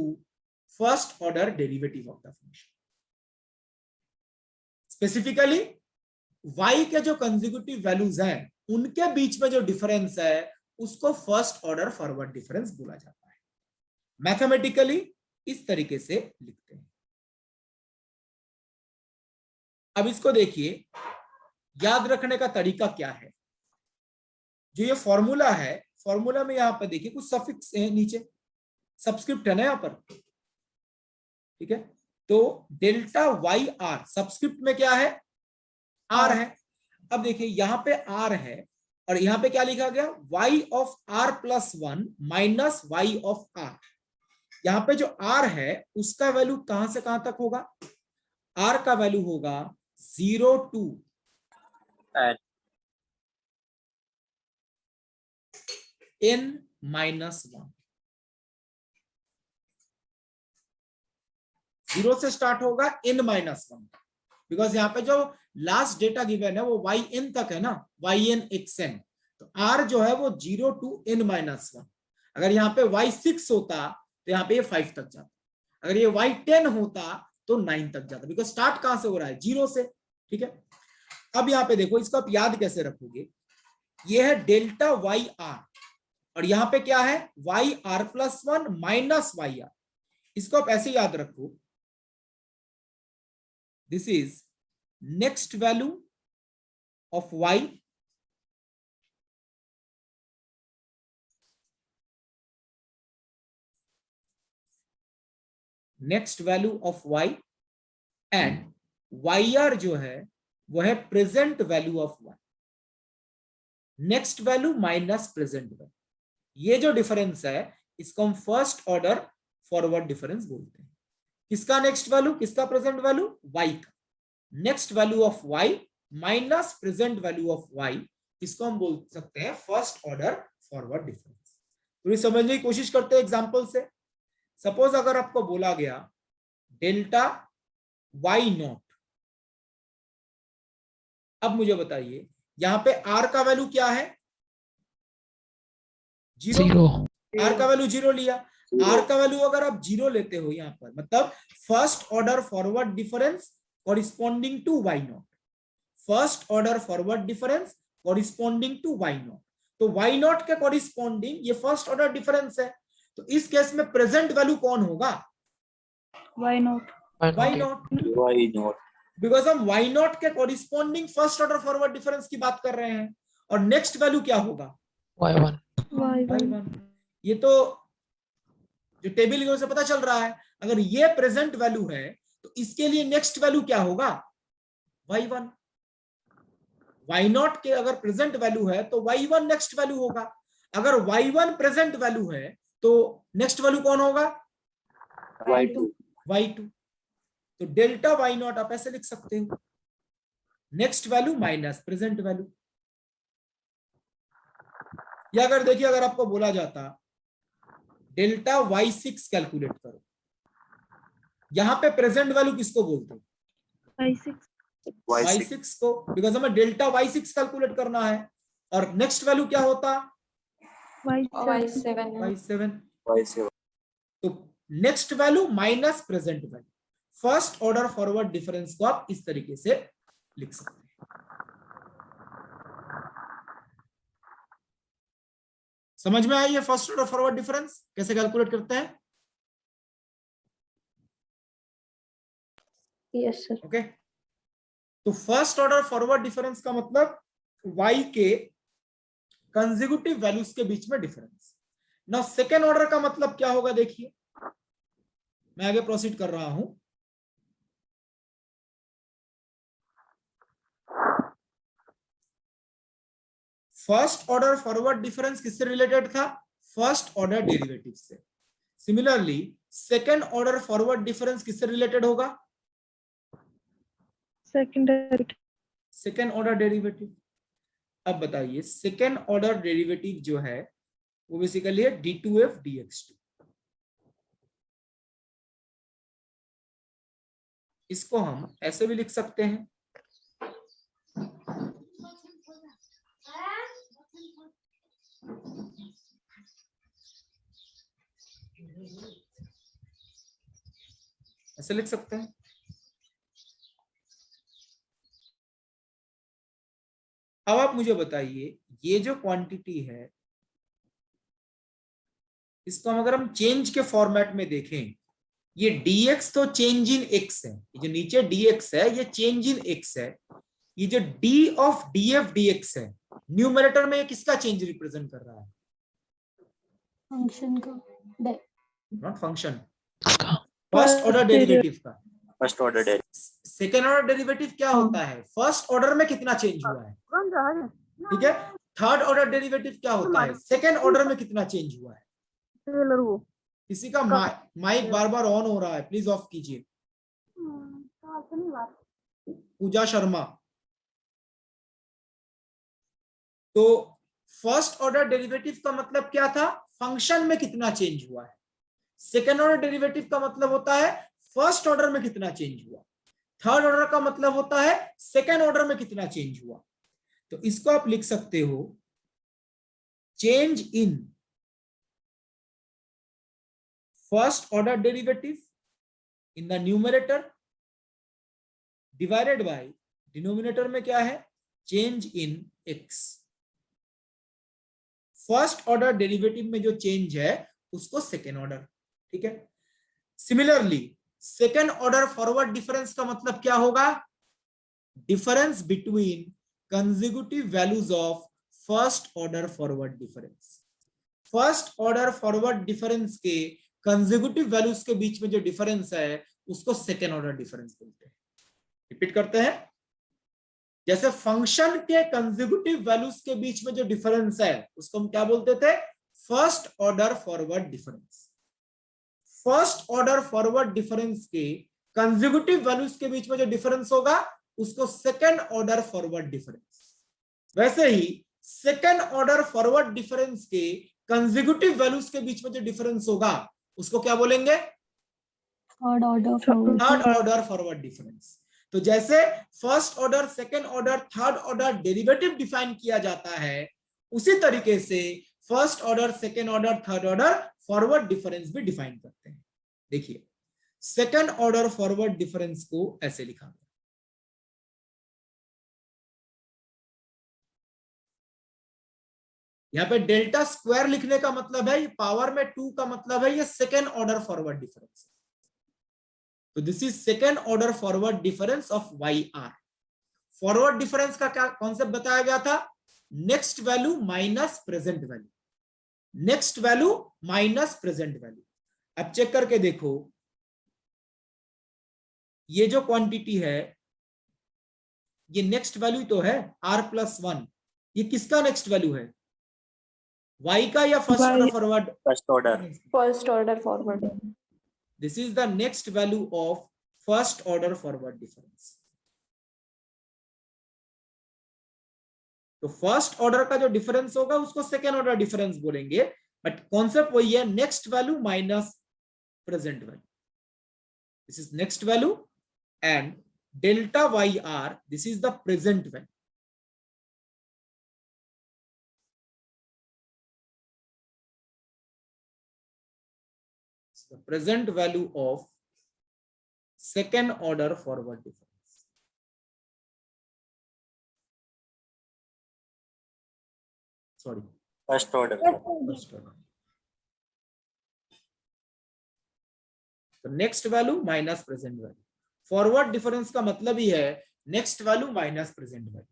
first order derivative of the function. Specifically y के जो कंसेक्यूटिव वैल्यूज हैं उनके बीच में जो डिफरेंस है उसको फर्स्ट ऑर्डर फॉरवर्ड डिफरेंस बोला जाता है. मैथमेटिकली इस तरीके से लिखते हैं. अब इसको देखिए, याद रखने का तरीका क्या है. जो ये फॉर्मूला है, फॉर्मूला में यहां पर देखिए कुछ सफिक्स है, नीचे सबस्क्रिप्ट है ना यहाँ पर, ठीक है. तो डेल्टा वाई आर सबस्क्रिप्ट में क्या है, आर है. अब देखिए यहां पे आर है और यहां पे क्या लिखा गया, y of r plus 1 minus y of r. यहां पे जो r है उसका वैल्यू कहां से कहां तक होगा, r का वैल्यू होगा 0 to n माइनस 1. 0 से स्टार्ट होगा n माइनस 1, बिकॉज यहाँ पे जो लास्ट डेटा गिवन है वो yn तक है ना, yn xn. तो r जो है वो 0 to n माइनस 1. अगर यहाँ पे y6 होता तो यहाँ पे ये 5 तक जाता, अगर ये y10 होता तो 9 तक जाता, बिकॉज स्टार्ट कहां से हो रहा है, 0 से. ठीक है. अब यहाँ पे देखो इसको आप याद कैसे रखोगे, ये है डेल्टा वाई आर और यहाँ पे क्या है y r plus 1 minus y r. इसको आप ऐसे याद रखो, this is next value of y next value of y and yr जो है वो है present value of y. Next value minus present value, ये जो डिफरेंस है इसको हम फर्स्ट ऑर्डर फॉरवर्ड डिफरेंस बोलते हैं. किसका नेक्स्ट वैल्यू, किसका प्रेजेंट वैल्यू, y का. Next value of y minus present value of y, इसको हम बोल सकते हैं फर्स्ट ऑर्डर फॉरवर्ड डिफरेंस. तो ये समझने की कोशिश करते हैं एग्जांपल से. सपोज अगर आपको बोला गया डेल्टा y नॉट, अब मुझे बताइए यहां पे r का वैल्यू क्या है, 0. r का वैल्यू 0 लिया. r का वैल्यू अगर आप 0 लेते हो यहां पर, मतलब first order forward difference corresponding to y not, first order forward difference corresponding to y not. तो y नॉट के corresponding ये फर्स्ट ऑर्डर डिफरेंस है. तो इस केस में प्रेजेंट वैल्यू कौन होगा, y not. y not, because हम y नॉट के corresponding first order forward difference की बात कर रहे हैं. और नेक्स्ट वैल्यू क्या होगा, y1. ये तो जो टेबल से पता चल रहा है, अगर ये प्रेजेंट वैल्यू है तो इसके लिए नेक्स्ट वैल्यू क्या होगा, y1. y नॉट के अगर प्रेजेंट वैल्यू है तो y1 नेक्स्ट वैल्यू होगा. अगर y1 प्रेजेंट वैल्यू है तो नेक्स्ट वैल्यू कौन होगा, y2. तो डेल्टा y नॉट आप ऐसे लिख सकते हो, next value minus present value. या अगर देखिए अगर आपको बोला जाता डेल्टा y6 कैलकुलेट करो, यहां पे प्रेजेंट वैल्यू किसको बोलते हैं, y6 को, बिकॉज हमें डेल्टा y6 कैलकुलेट करना है। और नेक्स्ट वैल्यू क्या होता? y7 y7। तो next value minus present value, first order forward difference को आप इस तरीके से लिख सकते हैं। समझ में आई है फर्स्ट ऑर्डर फॉरवर्ड डिफरेंस कैसे कैलकुलेट करते हैं? Yes sir. ओके, तो फर्स्ट ऑर्डर फॉरवर्ड डिफरेंस का मतलब y के कंसेक्यूटिव वैल्यूज के बीच में डिफरेंस। ना सेकेंड ऑर्डर का मतलब क्या होगा, देखिए मैं आगे प्रोसीड कर रहा हूं। फर्स्ट ऑर्डर फॉरवर्ड डिफरेंस किससे रिलेटेड था? फर्स्ट ऑर्डर डेरिवेटिव से। Similarly second order forward difference किससे रिलेटेड होगा? Second order derivative. अब बताइए सेकेंड ऑर्डर डेरिवेटिव जो है वो बेसिकली है d2f dx2। इसको हम ऐसे भी लिख सकते हैं, ऐसे लिख सकते हैं। अब आप मुझे बताइए ये जो क्वांटिटी है इसको अगर हम चेंज के फॉर्मेट में देखें, ये dx तो चेंज इन x है, ये जो नीचे dx है ये चेंज इन x है। ये जो d ऑफ df dx है न्यूमरेटर में ये किसका चेंज रिप्रेजेंट कर रहा है? फंक्शन का, not function, first order derivative का। First order derivative. Second order derivative क्या होता है? फर्स्ट ऑर्डर में कितना चेंज हुआ है, ठीक है। थर्ड ऑर्डर डेरिवेटिव क्या होता है? सेकेंड ऑर्डर में कितना चेंज हुआ है। किसी का माइक बार बार ऑन हो रहा है, प्लीज ऑफ कीजिए। पूजा शर्मा। तो फर्स्ट ऑर्डर डेरिवेटिव का मतलब क्या था? फंक्शन में कितना चेंज हुआ है। सेकेंड ऑर्डर डेरिवेटिव का मतलब होता है फर्स्ट ऑर्डर में कितना चेंज हुआ। थर्ड ऑर्डर का मतलब होता है सेकेंड ऑर्डर में कितना चेंज हुआ। तो इसको आप लिख सकते हो change in first order derivative in the numerator divided by denominator में क्या है? चेंज इन x। फर्स्ट ऑर्डर डेरिवेटिव में जो चेंज है उसको सेकेंड ऑर्डर, ठीक है। Similarly second order forward difference का मतलब क्या होगा? Difference between consecutive values of first order forward difference. First order forward difference के कंसेक्यूटिव वैल्यूज के बीच में जो डिफरेंस है उसको सेकेंड ऑर्डर डिफरेंस बोलते हैं। रिपीट करते हैं, जैसे फंक्शन के कंसेक्यूटिव वैल्यूज के बीच में जो डिफरेंस है उसको हम क्या बोलते थे? First order forward difference. First order forward difference के कंसेक्यूटिव वैल्यूज के बीच में जो डिफरेंस होगा उसको सेकेंड ऑर्डर फॉरवर्ड डिफरेंस। वैसे ही सेकेंड ऑर्डर फॉरवर्ड डिफरेंस के कंसेक्यूटिव वैल्यूज के बीच में जो डिफरेंस होगा उसको क्या बोलेंगे? Third order forward difference. तो जैसे first order, second order, third order derivative define किया जाता है उसी तरीके से first order, second order, third order forward difference भी डिफाइन करते हैं। देखिए सेकेंड ऑर्डर फॉरवर्ड डिफरेंस को ऐसे लिखा गया, यहाँ पे डेल्टा स्क्वायर लिखने का मतलब है ये पावर में 2 का मतलब है ये सेकेंड ऑर्डर फॉरवर्ड डिफरेंस। तो this is second order forward difference of YR। Forward difference का क्या कॉन्सेप्ट बताया गया था? Next value minus present value, next value minus present value. अब चेक करके देखो ये जो क्वांटिटी है ये नेक्स्ट वैल्यू तो है R+1, ये किसका नेक्स्ट वैल्यू है? Y का या first order forward? First order forward. This is the next value of first order forward difference. तो फर्स्ट ऑर्डर का जो डिफरेंस होगा उसको सेकेंड ऑर्डर डिफरेंस बोलेंगे, बट कॉन्सेप्ट वही है, next value minus present value. This is next value and delta y r, this is the present value. The present value of second order forward difference. Sorry, First order. first order. So next value minus present value. Forward difference का मतलब ही है next value minus present value.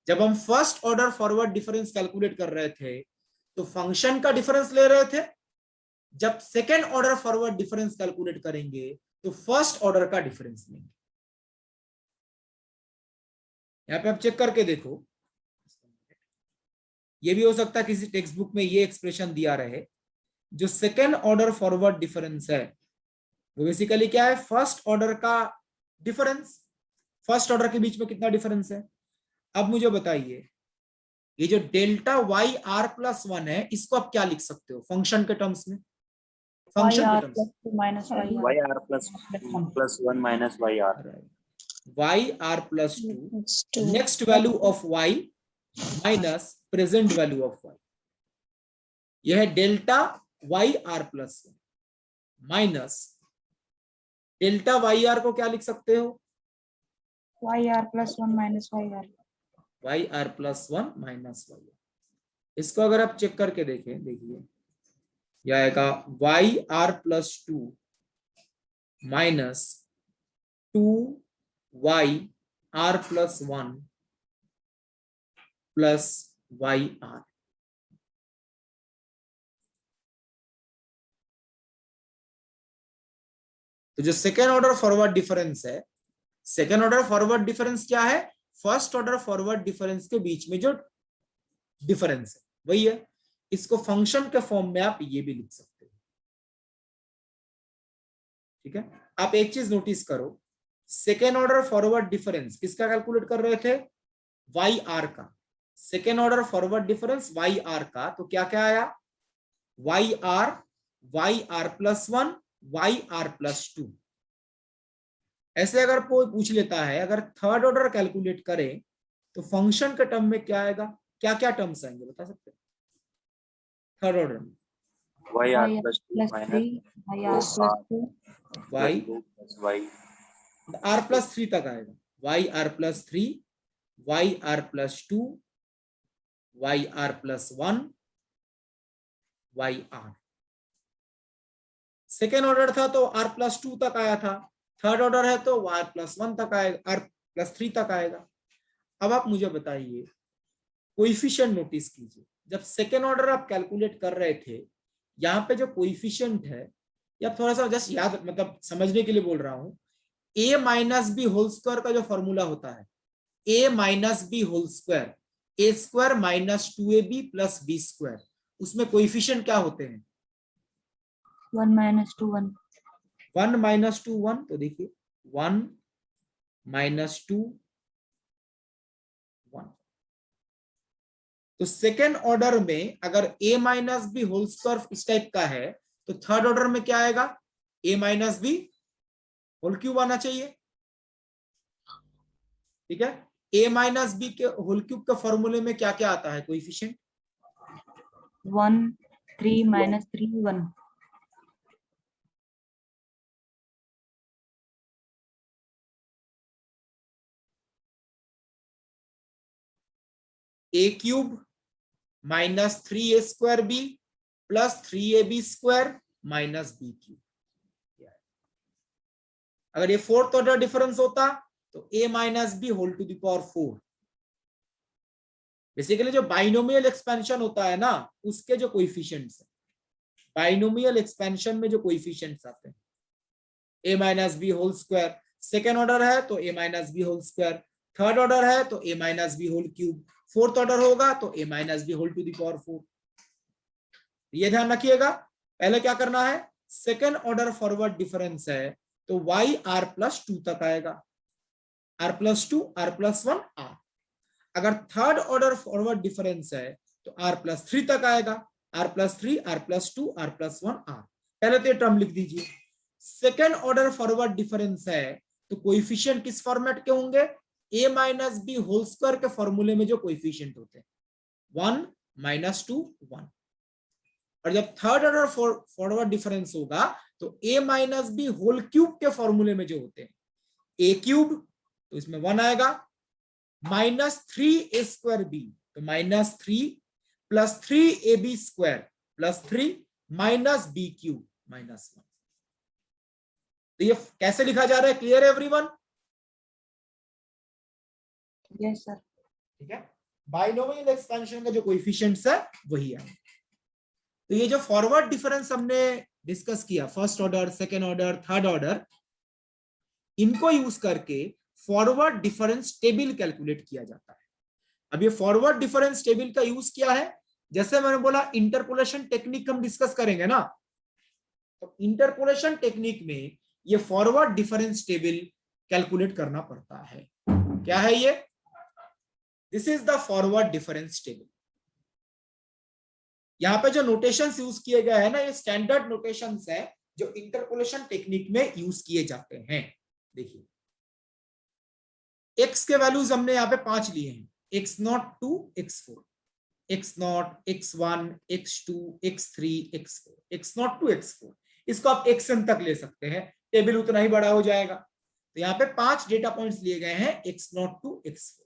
जब हम first order forward difference calculate कर रहे थे तो function का डिफरेंस ले रहे थे. जब second order forward difference calculate करेंगे तो फर्स्ट ऑर्डर का डिफरेंस लेंगे. यहां पे आप चेक करके देखो, ये भी हो सकता है किसी टेक्स्ट बुक में ये एक्सप्रेशन दिया रहे. जो सेकेंड ऑर्डर फॉरवर्ड डिफरेंस है वो बेसिकली क्या है, फर्स्ट ऑर्डर का डिफरेंस. फर्स्ट ऑर्डर के बीच में कितना डिफरेंस है. अब मुझे बताइए, ये जो delta y r plus one है इसको आप क्या लिख सकते हो फंक्शन के टर्म्स में. फंक्शन के terms minus y r plus one minus y r. Y r plus two, next value of y minus present value of y. यह है delta y r plus one minus delta y r को क्या लिख सकते हो, y r plus one minus y r. Y r plus one minus y r. इसको अगर आप चेक करके देखें, देखिए यह आएगा y r plus two minus two y r plus one plus y r. तो जो सेकेंड ऑर्डर फॉरवर्ड डिफरेंस है, सेकेंड ऑर्डर फॉरवर्ड डिफरेंस क्या है, फर्स्ट ऑर्डर फॉरवर्ड डिफरेंस के बीच में जो डिफरेंस है वही है. इसको फंक्शन के फॉर्म में आप ये भी लिख सकते हो. ठीक है, आप एक चीज नोटिस करो, सेकेंड ऑर्डर फॉरवर्ड डिफरेंस किसका कैलकुलेट कर रहे थे, वाई आर का. Second order forward difference y r का, तो क्या क्या आया, y r plus one, y r plus two. ऐसे अगर कोई पूछ लेता है अगर थर्ड ऑर्डर कैलकुलेट करें तो फंक्शन के टर्म में क्या आएगा, क्या क्या टर्म्स आएंगे बता सकते हैं थर्ड ऑर्डर में. Y r plus two minus y r plus two, y plus y r plus three तक आएगा. Y r plus three, y r plus two, y r plus one, y r. Second order था तो are plus to तक आया था. Third order है तो are plus one तक आएगा, आर प्लस थ्री तक आएगा. अब आप मुझे बताइए, कोइफिशिएंट नोटिस कीजिए. जब सेकेंड ऑर्डर आप कैलकुलेट कर रहे थे, यहाँ पे जो कोइफिशिएंट है, या थोड़ा सा जस्ट याद मतलब समझने के लिए बोल रहा हूं, a minus b whole square का जो फॉर्मूला होता है, a minus b whole square, a square minus two a b plus b square, उसमें कोइफिशिएंट क्या होते हैं, 1 माइनस 2 1. 1 माइनस 2 1. तो देखिए 1 माइनस 2 1. तो सेकेंड ऑर्डर में अगर a minus b whole square इस टाइप का है तो थर्ड ऑर्डर में क्या आएगा, a minus b whole cube आना चाहिए. ठीक है, a माइनस बी के होल क्यूब के फॉर्मूले में क्या क्या आता है कोएफिशिएंट, 1 3 माइनस 3 1. A cube minus 3a square b plus 3ab square minus b cube. अगर ये फोर्थ ऑर्डर डिफरेंस होता तो a minus b whole to the power 4. Basically जो बाइनोमियल एक्सपेंशन होता है ना, उसके जो कोएफिशिएंट्स है, बाइनोमियल एक्सपेंशन में जो कोएफिशिएंट्स आते हैं, a minus b whole square, second order है तो a minus b whole square, third order है तो a minus b whole cube, fourth order होगा तो a minus b whole to the power 4. ये ध्यान रखिएगा. पहले क्या करना है, सेकेंड ऑर्डर फॉरवर्ड डिफरेंस है तो y r प्लस टू तक आएगा, r plus two, r plus one, r. अगर थर्ड ऑर्डर फॉरवर्ड डिफरेंस है तो r प्लस थ्री तक आएगा, r plus three, r plus two, r plus one, r. पहले तो ये टर्म लिख दीजिए. सेकेंड ऑर्डर फॉरवर्ड डिफरेंस है तो कोएफिशिएंट किस फॉर्मेट के होंगे? a minus b whole square के फॉर्मूले में जो कोएफिशिएंट होते हैं 1 माइनस 2 1। और जब थर्ड ऑर्डर फॉरवर्ड डिफरेंस होगा तो a minus b whole cube के फॉर्मूले में जो होते हैं a क्यूब, तो इसमें 1 आएगा, माइनस 3a स्क्वायर बी, तो minus 3 plus 3ab square plus 3 minus b cube minus 1। तो ये कैसे लिखा जा रहा है? क्लियर है एवरीवन? Yes sir. ठीक है, बाइनोमियल एक्सपेंशन का जो कोएफिशिएंट्स है वही है। तो ये जो फॉरवर्ड डिफरेंस हमने डिस्कस किया, first order, second order, third order, इनको यूज करके फॉरवर्ड डिफरेंस टेबल कैलकुलेट किया जाता है। अब ये फॉरवर्ड डिफरेंस टेबल का यूज क्या है? जैसे मैंने बोला इंटरपोलेशन टेक्निक हम डिस्कस करेंगे ना, तो इंटरपोलेशन टेक्निक में ये फॉरवर्ड डिफरेंस टेबल कैलकुलेट करना पड़ता है। क्या है ये? This is the forward difference table. यहाँ पे जो नोटेशंस यूज किए गए हैं ना, ये स्टैंडर्ड नोटेशंस है जो इंटरपोलेशन टेक्निक में यूज किए जाते हैं। देखिए, x के वैल्यूज हमने यहाँ पे 5 लिए हैं, x0 to x4, x0, x1, x2, x3, x4, x0 to x4। इसको आप xn तक ले सकते हैं, टेबल उतना ही बड़ा हो जाएगा। तो यहाँ पे 5 डेटा पॉइंट्स लिए गए हैं x0 to x4।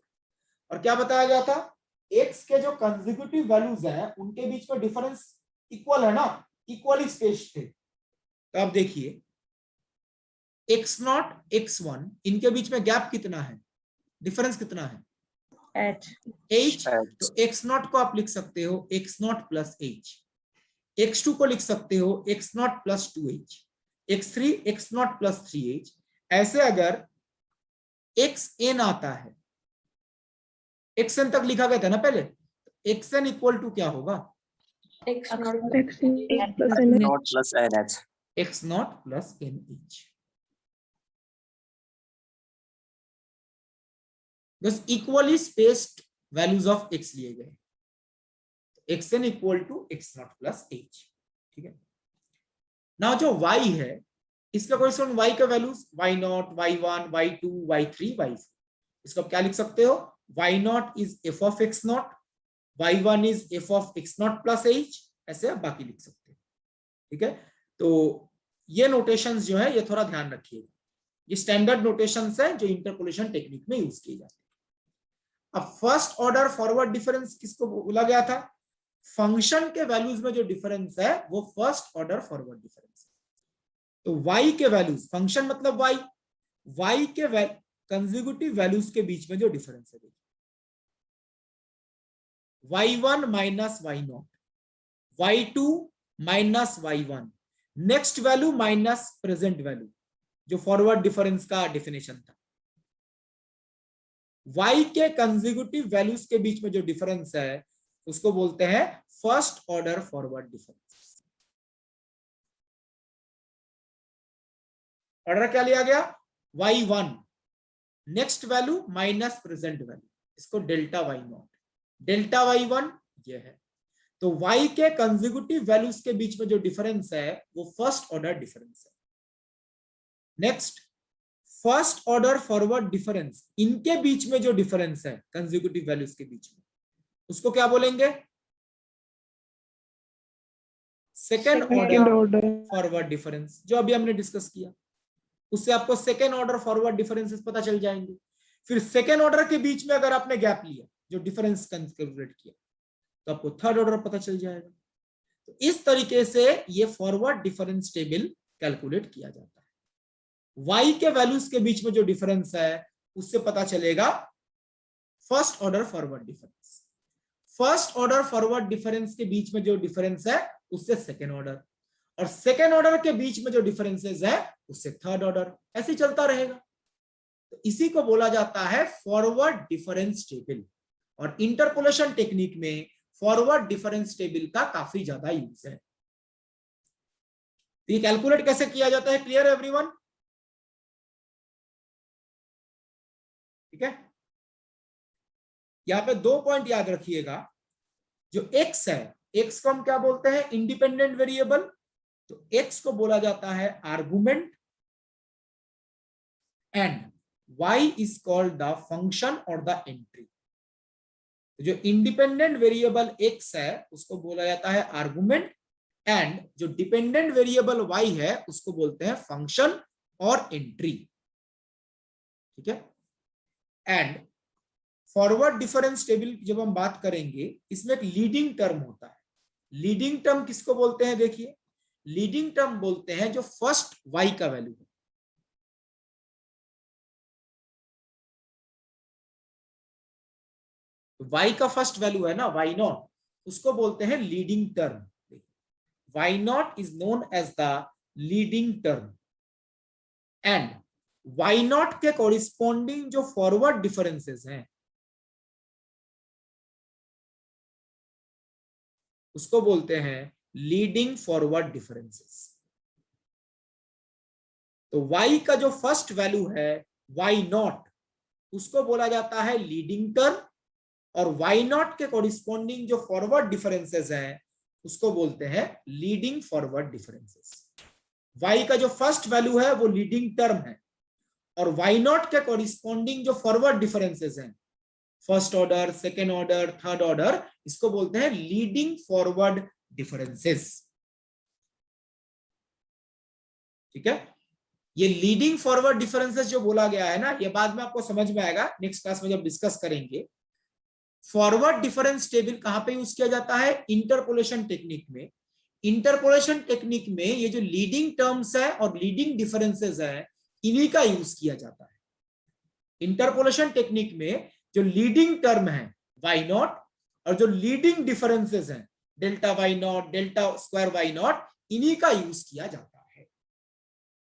और क्या बताया गया था? x के जो कंसेक्यूटिव वैल्यूज हैं उनके बीच में डिफरेंस इक्वल है ना, इक्वली स्पेस्ड थे। तो आप देखिए x0, x1 इनके बीच में गैप कितना है, डिफरेंस कितना है? h। तो x0 को आप लिख सकते हो x0 प्लस h, x2 को लिख सकते हो x0 plus 2h, x3 x0 plus 3h। ऐसे अगर xn आता है, xn तक लिखा गया था ना पहले, xn इक्वल टू क्या होगा? x0 plus NH। x0 plus nh। बस equally spaced values of x लिए गए, xn equal to x0 plus h। ठीक है ना। जो y है इसका कोई y का values y0, y1, y2, y3, y4। इसको आप क्या लिख सकते हो? y0 is f of x0, y1 is f of x0 plus h, ऐसे आप बाकी लिख सकते हो। ठीक है, तो ये नोटेशंस जो है ये थोड़ा ध्यान रखिएगा, ये स्टैंडर्ड नोटेशंस है जो इंटरपोलेशन टेक्निक में यूज किए जाते हैं। अब फर्स्ट ऑर्डर फॉरवर्ड डिफरेंस किसको बोला गया था? फंक्शन के वैल्यूज में जो डिफरेंस है वो फर्स्ट ऑर्डर फॉरवर्ड डिफरेंस है। तो y के वैल्यूज, फंक्शन मतलब y के कंसेक्यूटिव वैल्यूज के बीच में जो डिफरेंस है, y1 minus y0, y2 minus y1, next value minus present value, जो फॉरवर्ड डिफरेंस का डेफिनेशन था। y के कंसेक्यूटिव वैल्यूज के बीच में जो डिफरेंस है उसको बोलते हैं first order forward difference. Order क्या लिया गया? y1 next value minus present value, इसको डेल्टा y0, डेल्टा y1 ये है। तो y के कंसेक्यूटिव वैल्यूज के बीच में जो डिफरेंस है वो फर्स्ट ऑर्डर डिफरेंस है। Next, first order forward difference, इनके बीच में जो डिफरेंस है कंसेक्यूटिव वैल्यूज के बीच में, उसको क्या बोलेंगे? सेकेंड ऑर्डर फॉरवर्ड डिफरेंस, जो अभी हमने डिस्कस किया। उससे आपको सेकेंड ऑर्डर फॉरवर्ड डिफरेंसेस पता चल जाएंगे। फिर सेकेंड ऑर्डर के बीच में अगर आपने गैप लिया, जो डिफरेंस कैलकुलेट किया, तो आपको थर्ड ऑर्डर पता चल जाएगा। तो इस तरीके से ये फॉरवर्ड डिफरेंस टेबल कैलकुलेट किया जाता है। y के वैल्यूज के बीच में जो डिफरेंस है उससे पता चलेगा first order forward difference. First order forward difference के बीच में जो डिफरेंस है उससे सेकेंड ऑर्डर, और सेकेंड ऑर्डर के बीच में जो डिफरेंसेस है उससे थर्ड ऑर्डर, ऐसे चलता रहेगा। तो इसी को बोला जाता है फॉरवर्ड डिफरेंस टेबल। और इंटरपोलेशन टेक्निक में फॉरवर्ड डिफरेंस टेबल का काफी ज्यादा यूज है। तो ये कैलकुलेट कैसे किया जाता है? क्लियर है एवरीवन? ठीक है, यहां पे 2 पॉइंट याद रखिएगा। जो x है, x को हम क्या बोलते हैं? Independent variable. तो x को बोला जाता है argument, and y is called the function or the entry. जो इंडिपेंडेंट वेरिएबल x है उसको बोला जाता है आर्गुमेंट, एंड जो डिपेंडेंट वेरिएबल y है उसको बोलते हैं फंक्शन और एंट्री। ठीक है। एंड फॉरवर्ड डिफरेंस टेबल जब हम बात करेंगे इसमें एक लीडिंग टर्म होता है। लीडिंग टर्म किसको बोलते हैं? देखिए, लीडिंग टर्म बोलते हैं जो फर्स्ट y का वैल्यू है। y का फर्स्ट वैल्यू है ना y नॉट, उसको बोलते हैं leading term. y naught is known as the leading term, and y naught के कॉरिस्पॉन्डिंग जो फॉरवर्ड डिफरेंसेस हैं उसको बोलते हैं लीडिंग फॉरवर्ड डिफरेंसेस। तो y का जो फर्स्ट वैल्यू है y नॉट, उसको बोला जाता है लीडिंग टर्म, और y नॉट के कॉरिस्पॉन्डिंग जो फॉरवर्ड डिफरेंसेस हैं उसको बोलते हैं लीडिंग फॉरवर्ड डिफरेंसेस। y का जो फर्स्ट वैल्यू है वो लीडिंग टर्म है, और y नॉट के कॉरिस्पॉन्डिंग जो फॉरवर्ड डिफरेंसेस हैं, first order, second order, third order, इसको बोलते हैं लीडिंग फॉरवर्ड डिफरेंसेस। ठीक है। ये लीडिंग फॉरवर्ड डिफरेंसेस जो बोला गया है ना, ये बाद में आपको समझ में आएगा नेक्स्ट क्लास में जब डिस्कस करेंगे। फॉरवर्ड डिफरेंस टेबल कहां पे यूज किया जाता है? इंटरपोलेशन टेक्निक में। इंटरपोलेशन टेक्निक में ये जो लीडिंग टर्म्स है और लीडिंग डिफरेंसेस है इन्हीं का यूज किया जाता है। इंटरपोलेशन टेक्निक में जो लीडिंग टर्म है y नॉट और जो लीडिंग डिफरेंसेस हैं delta y naught, delta square y naught, इन्हीं का यूज किया जाता है।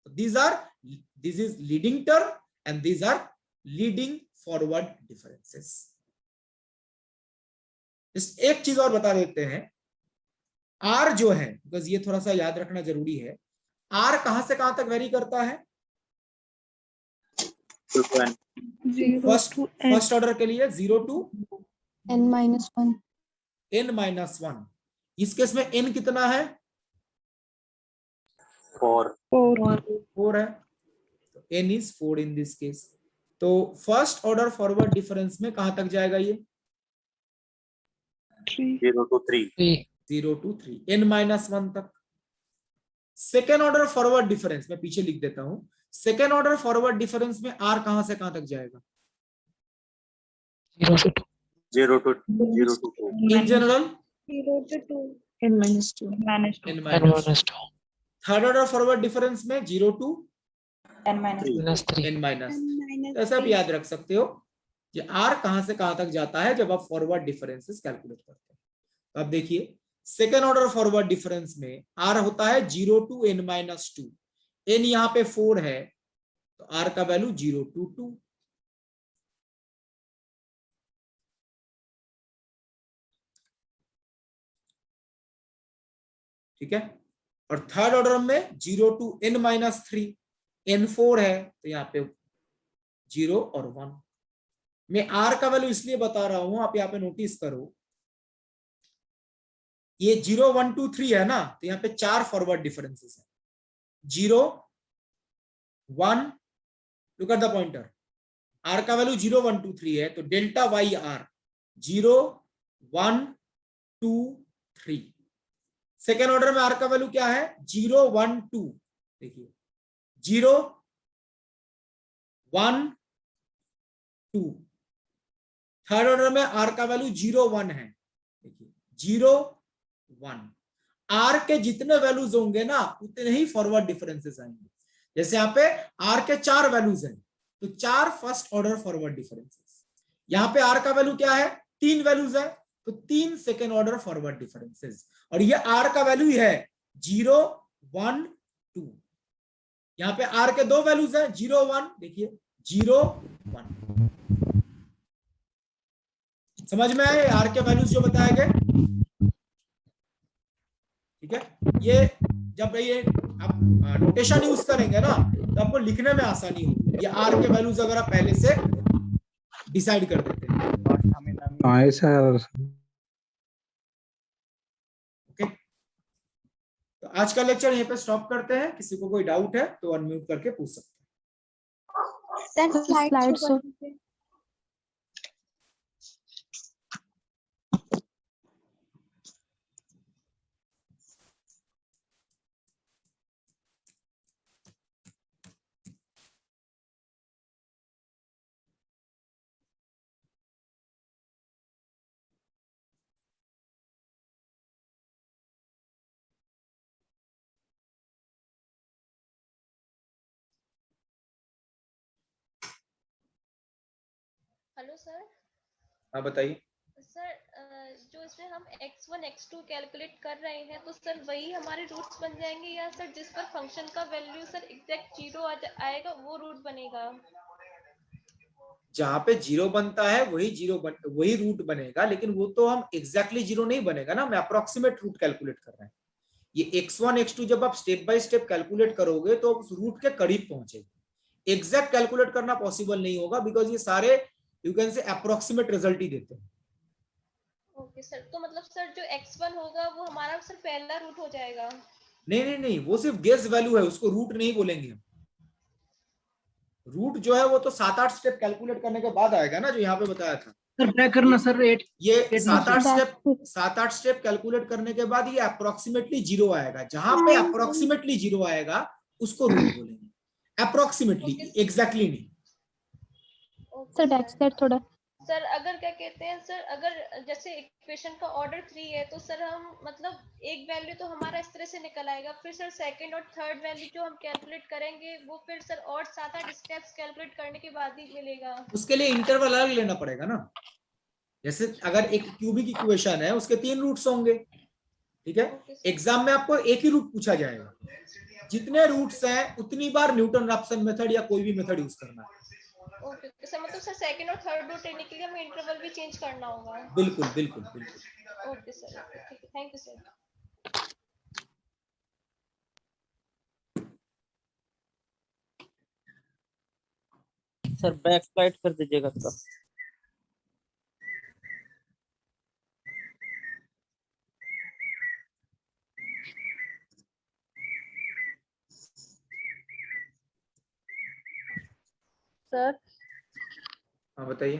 This is leading term and these are leading forward differences. एक चीज और बता देते हैं, r जो है, बिकॉज ये थोड़ा सा याद रखना जरूरी है, r कहां से कहां तक वेरी करता है? फर्स्ट ऑर्डर के लिए 0 to n-1। n-1। इस केस में n कितना है? 4 है, तो n is 4 in this case. तो फर्स्ट ऑर्डर फॉरवर्ड डिफरेंस में कहां तक जाएगा ये? 0 to 3। 0 to 3, n-1 तक। सेकेंड ऑर्डर फॉरवर्ड डिफरेंस में पीछे लिख देता हूं, सेकेंड ऑर्डर फॉरवर्ड डिफरेंस में r कहां से कहां तक जाएगा? 0 to 2। In general 0 to 2। n-2। n-2। Third order forward difference में 0 to n-3। n-3। ऐसा भी याद रख सकते हो कि r कहां से कहां तक जाता है जब आप फॉरवर्ड डिफरेंसेस कैलकुलेट करते हैं। तो अब देखिए, सेकेंड ऑर्डर फॉरवर्ड डिफरेंस में r होता है 0 to n-2। n यहाँ पे 4 है, तो r का वैल्यू 0 to 2। ठीक है। और थर्ड ऑर्डर में 0 to n-3, n 4 है तो यहाँ पे 0 और 1। मैं r का वैल्यू इसलिए बता रहा हूं, आप यहाँ पे नोटिस करो, ये 0 1 2 3 है ना, तो यहाँ पे 4 फॉरवर्ड डिफरेंसेस है। 0 1, look at the pointer, r का वैल्यू 0 1 2 3 है, तो delta y r 0 1 2 3। Second order में r का वैल्यू क्या है? 0 1 2। देखिए 0 1 2। थर्ड ऑर्डर में r का वैल्यू 0 1 है। देखिए 0 1। r के जितने वैल्यूज होंगे ना उतने ही फॉरवर्ड डिफरेंसेस आएंगे। जैसे यहाँ पे r के 4 वैल्यूज हैं, तो 4 फर्स्ट ऑर्डर फॉरवर्ड डिफरेंसेस। यहाँ पे r का वैल्यू क्या है? 3 वैल्यूज है, तो 3 सेकेंड ऑर्डर फॉरवर्ड डिफरेंसेस। और ये r का वैल्यू है 0 1 2। यहाँ पे r के 2 वैल्यूज है 0 1। देखिए 0 1। समझ में आए r के वैल्यूज जो बताए गए? ठीक है। ये जब ये आप नोटेशन यूज करेंगे ना तो आपको लिखने में आसानी होगी। ये r के वैल्यूज अगर आप पहले से डिसाइड कर देते हैं। ओके, तो आज का लेक्चर यहीं पे स्टॉप करते हैं। किसी को कोई डाउट है तो अनम्यूट करके पूछ सकते हैं। Then slide so hello sir. हाँ बताइए। सर जो इसमें हम x1 x2 कैलकुलेट कर रहे हैं तो सर वही हमारे रूट्स बन जाएंगे या सर जिस पर फंक्शन का वैल्यू सर एग्जैक्ट 0 आएगा वो रूट बनेगा? जहाँ पे जीरो बनता है वही रूट बनेगा, लेकिन वो तो हम एग्जैक्टली जीरो नहीं बनेगा ना, हम अप्रोक्सीमेट रूट कैलकुलेट कर रहे हैं। ये x1 x2 जब आप स्टेप बाय स्टेप कैलकुलेट करोगे तो उस रूट के करीब पहुंचेगी। एग्जैक्ट कैलकुलेट करना पॉसिबल नहीं होगा, बिकॉज ये सारे you can say approximate result ही देते हैं। ओके सर, तो मतलब सर जो x1 होगा वो हमारा सर पहला रूट हो जाएगा? नहीं, वो सिर्फ गेस वैल्यू है, उसको रूट नहीं बोलेंगे हम। रूट जो है वो तो 7-8 स्टेप कैलकुलेट करने के बाद आएगा ना, जो यहाँ पे बताया था सर। बैक करना सर। ये 7-8 स्टेप कैलकुलेट करने के बाद ये अप्रोक्सीमेटली जीरो आएगा। जहां पे अप्रोक्सीमेटली जीरो आएगा उसको रूट बोलेंगे, अप्रोक्सीमेटली, एग्जैक्टली नहीं। सर बैक साइड थोड़ा। सर अगर क्या कहते हैं सर, अगर जैसे इक्वेशन का ऑर्डर 3 है तो सर हम मतलब एक वैल्यू तो हमारा इस तरह से निकल आएगा, फिर सर सेकंड और थर्ड वैल्यू जो हम कैलकुलेट करेंगे वो फिर सर और 7-8 स्टेप्स कैलकुलेट करने के बाद ही मिलेगा। उसके लिए इंटरवल अलग लेना पड़ेगा ना। जैसे अगर एक क्यूबिक इक्वेशन है उसके 3 रूट्स होंगे, ठीक है। एग्जाम में आपको एक ही रूट पूछा जाएगा, जितने रूट्स हैं उतनी बार न्यूटन रैप्सन मेथड या कोई भी मेथड यूज करना है। ओके सर, मतलब सर सेकंड और थर्ड रूट लेने के लिए हमें इंटरवल भी चेंज करना होगा? बिल्कुल। ओके सर, ठीक है, thank you sir. Sir back slide कर दीजिएगा थोड़ा। सर हाँ बताइए।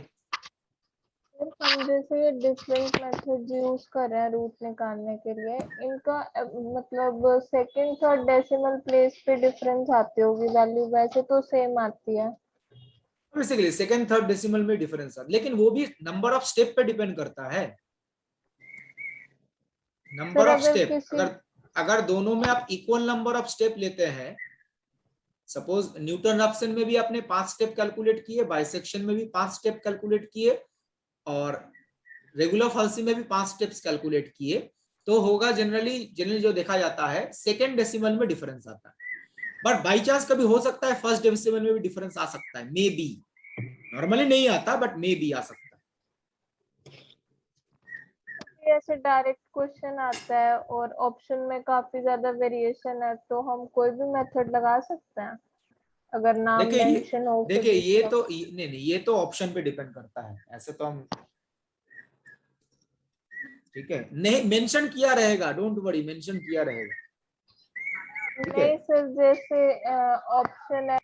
हम जैसे डिफरेंट मेथड्स यूज कर रहे हैं रूट निकालने के लिए, इनका मतलब सेकंड थर्ड डेसिमल प्लेस पे डिफरेंस आती होगी वैल्यू, वैसे तो सेम आती है बेसिकली सेकंड थर्ड डेसिमल में डिफरेंस आता, लेकिन वो भी नंबर ऑफ स्टेप पे डिपेंड करता है। नंबर ऑफ स्टेप, अगर दोनों में आप इक्वल नंबर ऑफ स्टेप लेते हैं, सपोज न्यूटन रैप्सन में भी आपने 5 स्टेप कैलकुलेट किए, बाइसेक्शन में भी 5 स्टेप कैलकुलेट किए, और रेगुलर फाल्सी में भी 5 स्टेप्स कैलकुलेट किए, तो होगा जनरली जो देखा जाता है सेकंड डेसिमल में डिफरेंस आता है। बट बाई चांस कभी हो सकता है फर्स्ट डेसिमल में भी डिफरेंस आ सकता है, मे बी। नॉर्मली नहीं आता बट मे बी आ सकता है। ऐसे डायरेक्ट क्वेश्चन आता है और ऑप्शन में काफी ज्यादा वेरिएशन है, तो हम कोई भी मेथड लगा सकते हैं अगर नाम मेंशन हो। देखिए ये तो नहीं, ये तो ऑप्शन पे डिपेंड करता है, ऐसे तो हम, ठीक है, नहीं मेंशन किया रहेगा, डोंट वरी, मेंशन किया रहेगा। नहीं सर, जैसे ऑप्शन है,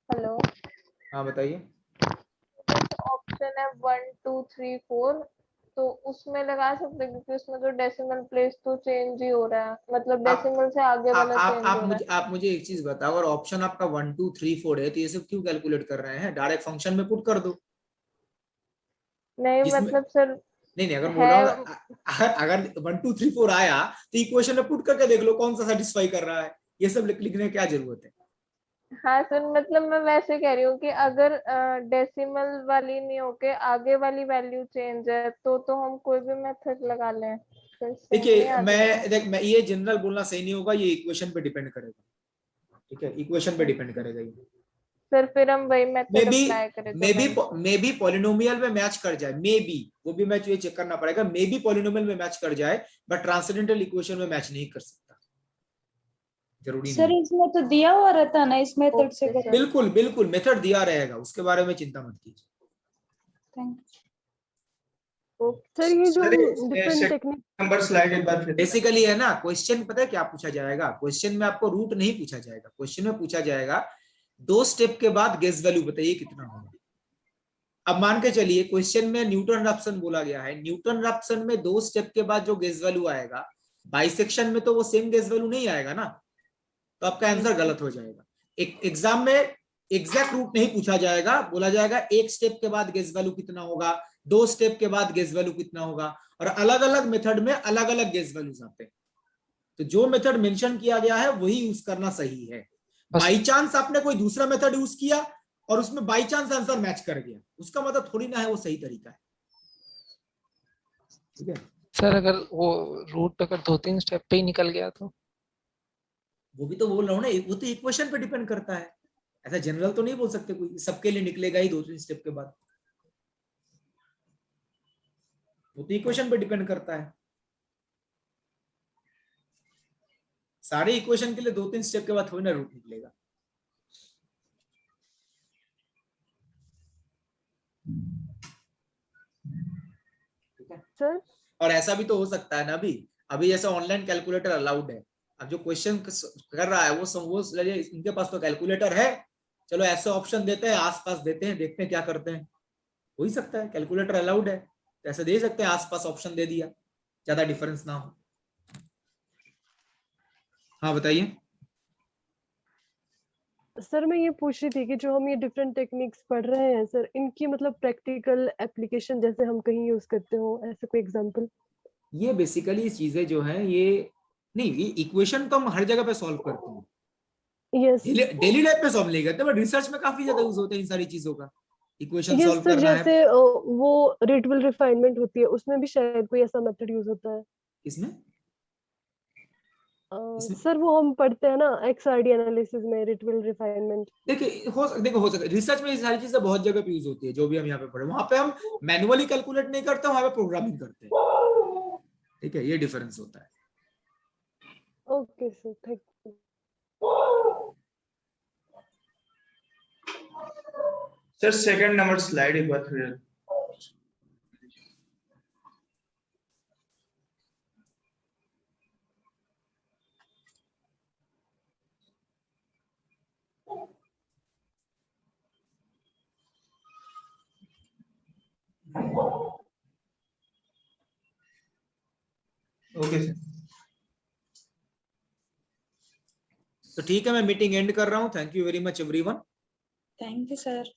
हेलो, हाँ बताइए। ऑप्शन है 1 2 3 4, तो उसमें लगा सकते हैं क्योंकि उसमें तो डेसिमल प्लेस तो चेंज ही हो रहा है, मतलब डेसिमल से आगे वाला चेंज हो रहा है। आप मुझे एक चीज बताओ, अगर ऑप्शन आपका 1 2 3 4 है तो ये सब क्यों कैलकुलेट कर रहे हैं? डायरेक्ट फंक्शन में पुट कर दो। नहीं मतलब सर, नहीं, अगर बोला अगर 1 2 3 4 आया तो इक्वेशन में पुट करके देख लो कौन सा सेटिस्फाई कर रहा है, ये सब लिखने की क्या जरूरत है? हाँ सर, मतलब मैं वैसे कह रही हूँ कि अगर डेसिमल वाली नहीं होके आगे वाली वैल्यू चेंज है तो हम कोई भी मेथड लगा लें। देखिए मैं ये जनरल बोलना सही नहीं होगा, ये इक्वेशन पे डिपेंड करेगा, ठीक है, इक्वेशन पे डिपेंड करेगा ये। सर फिर हम वही मेथड अप्लाई करेंगे। मे बी पॉलिनोमियल में मैच कर जाए, मे बी, वो भी मैच ये चेक करना पड़ेगा, मे बी पॉलिनोमियल में मैच कर जाए, बट ट्रांसेंडेंटल इक्वेशन में मैच नहीं कर सकता, जरूरी सर नहीं। इसमें तो दिया हुआ रहता ना इस मेथड से। बिल्कुल मेथड दिया रहेगा, उसके बारे में चिंता मत कीजिए। सर ये जो डिफरेंट टेक्निक नंबर स्लाइड एक बार फिर बेसिकली है ना, क्वेश्चन पता है क्या पूछा जाएगा? क्वेश्चन में आपको रूट नहीं पूछा जाएगा, क्वेश्चन में पूछा जाएगा 2 स्टेप के बाद गेस वैल्यू बताइए कितना होगा। अब मान के चलिए क्वेश्चन में न्यूटन रैप्सन बोला गया है, न्यूटन रैप्सन में 2 स्टेप के बाद जो गेस वैल्यू आएगा, बाइसेक्शन में तो वो सेम गेस वैल्यू नहीं आएगा ना, तो आपका आंसर गलत हो जाएगा। एक एग्जाम में एग्जैक्ट रूट नहीं पूछा जाएगा, बोला जाएगा 1 स्टेप के बाद गेस वैल्यू कितना होगा, 2 स्टेप के बाद गेस वैल्यू कितना होगा, और अलग अलग मेथड में अलग अलग गेस वैल्यूज आते हैं। तो जो मेथड मेंशन किया गया है वही यूज करना सही है। बाई चांस आपने कोई दूसरा मेथड यूज किया और उसमें बाई चांस आंसर मैच कर गया, उसका मतलब थोड़ी ना है वो सही तरीका है। ठीक है सर, अगर वो रूट अगर 2-3 स्टेप पे ही निकल गया तो? वो भी तो बोल रहा हूँ ना, वो तो इक्वेशन पे डिपेंड करता है, ऐसा जनरल तो नहीं बोल सकते कोई सबके लिए निकलेगा ही 2-3 स्टेप के बाद, वो तो इक्वेशन पे डिपेंड करता है। सारे इक्वेशन के लिए 2-3 स्टेप के बाद थोड़ी ना रूट निकलेगा। ठीक है सर, और ऐसा भी तो हो सकता है ना, अभी जैसे ऑनलाइन कैलकुलेटर अलाउड है, अब जो क्वेश्चन कर रहा है वो इनके पास तो कैलकुलेटर है, चलो ऐसे ऑप्शन देते हैं, आसपास देते हैं, देखते हैं क्या करते हैं, हो ही सकता है, कैलकुलेटर अलाउड है तो ऐसे दे सकते हैं, आसपास ऑप्शन दे दिया, ज्यादा डिफरेंस ना हो। हाँ बताइए। सर मैं ये पूछ रही थी कि जो हम ये डिफरेंट टेक्निक्स पढ़ रहे हैं सर, इनकी मतलब प्रैक्टिकल एप्लीकेशन जैसे हम कहीं यूज करते हो, ऐसे कोई एग्जांपल? ये बेसिकली चीजें जो है ये नहीं, ये इक्वेशन तो हम हर जगह पे सॉल्व करते हैं, यस डेली लाइफ में सॉल्व नहीं करते, बट रिसर्च में काफी ज्यादा यूज होते हैं इन सारी चीजों का। इक्वेशन यस सॉल्व सर, करना है जैसे वो रिट्विल रिफाइनमेंट होती है, उसमें भी शायद कोई ऐसा मेथड यूज होता है। इसमें सर वो हम पढ़ते हैं ना XRD एनालिसिस में, रिट्विल रिफाइनमेंट। देखो हो सकता है रिसर्च में ये सारी चीजें बहुत जगह पे यूज होती है, जो भी हम यहाँ पे पढ़े वहां पे हम मैनुअली कैलकुलेट नहीं करते, वहां पे प्रोग्रामिंग करते हैं। ठीक है, ये डिफरेंस होता है। Okay sir, thank you. Sir second number slide एक बार फिर। ओके सर, तो ठीक है, मैं मीटिंग एंड कर रहा हूँ। Thank you very much everyone. Thank you sir.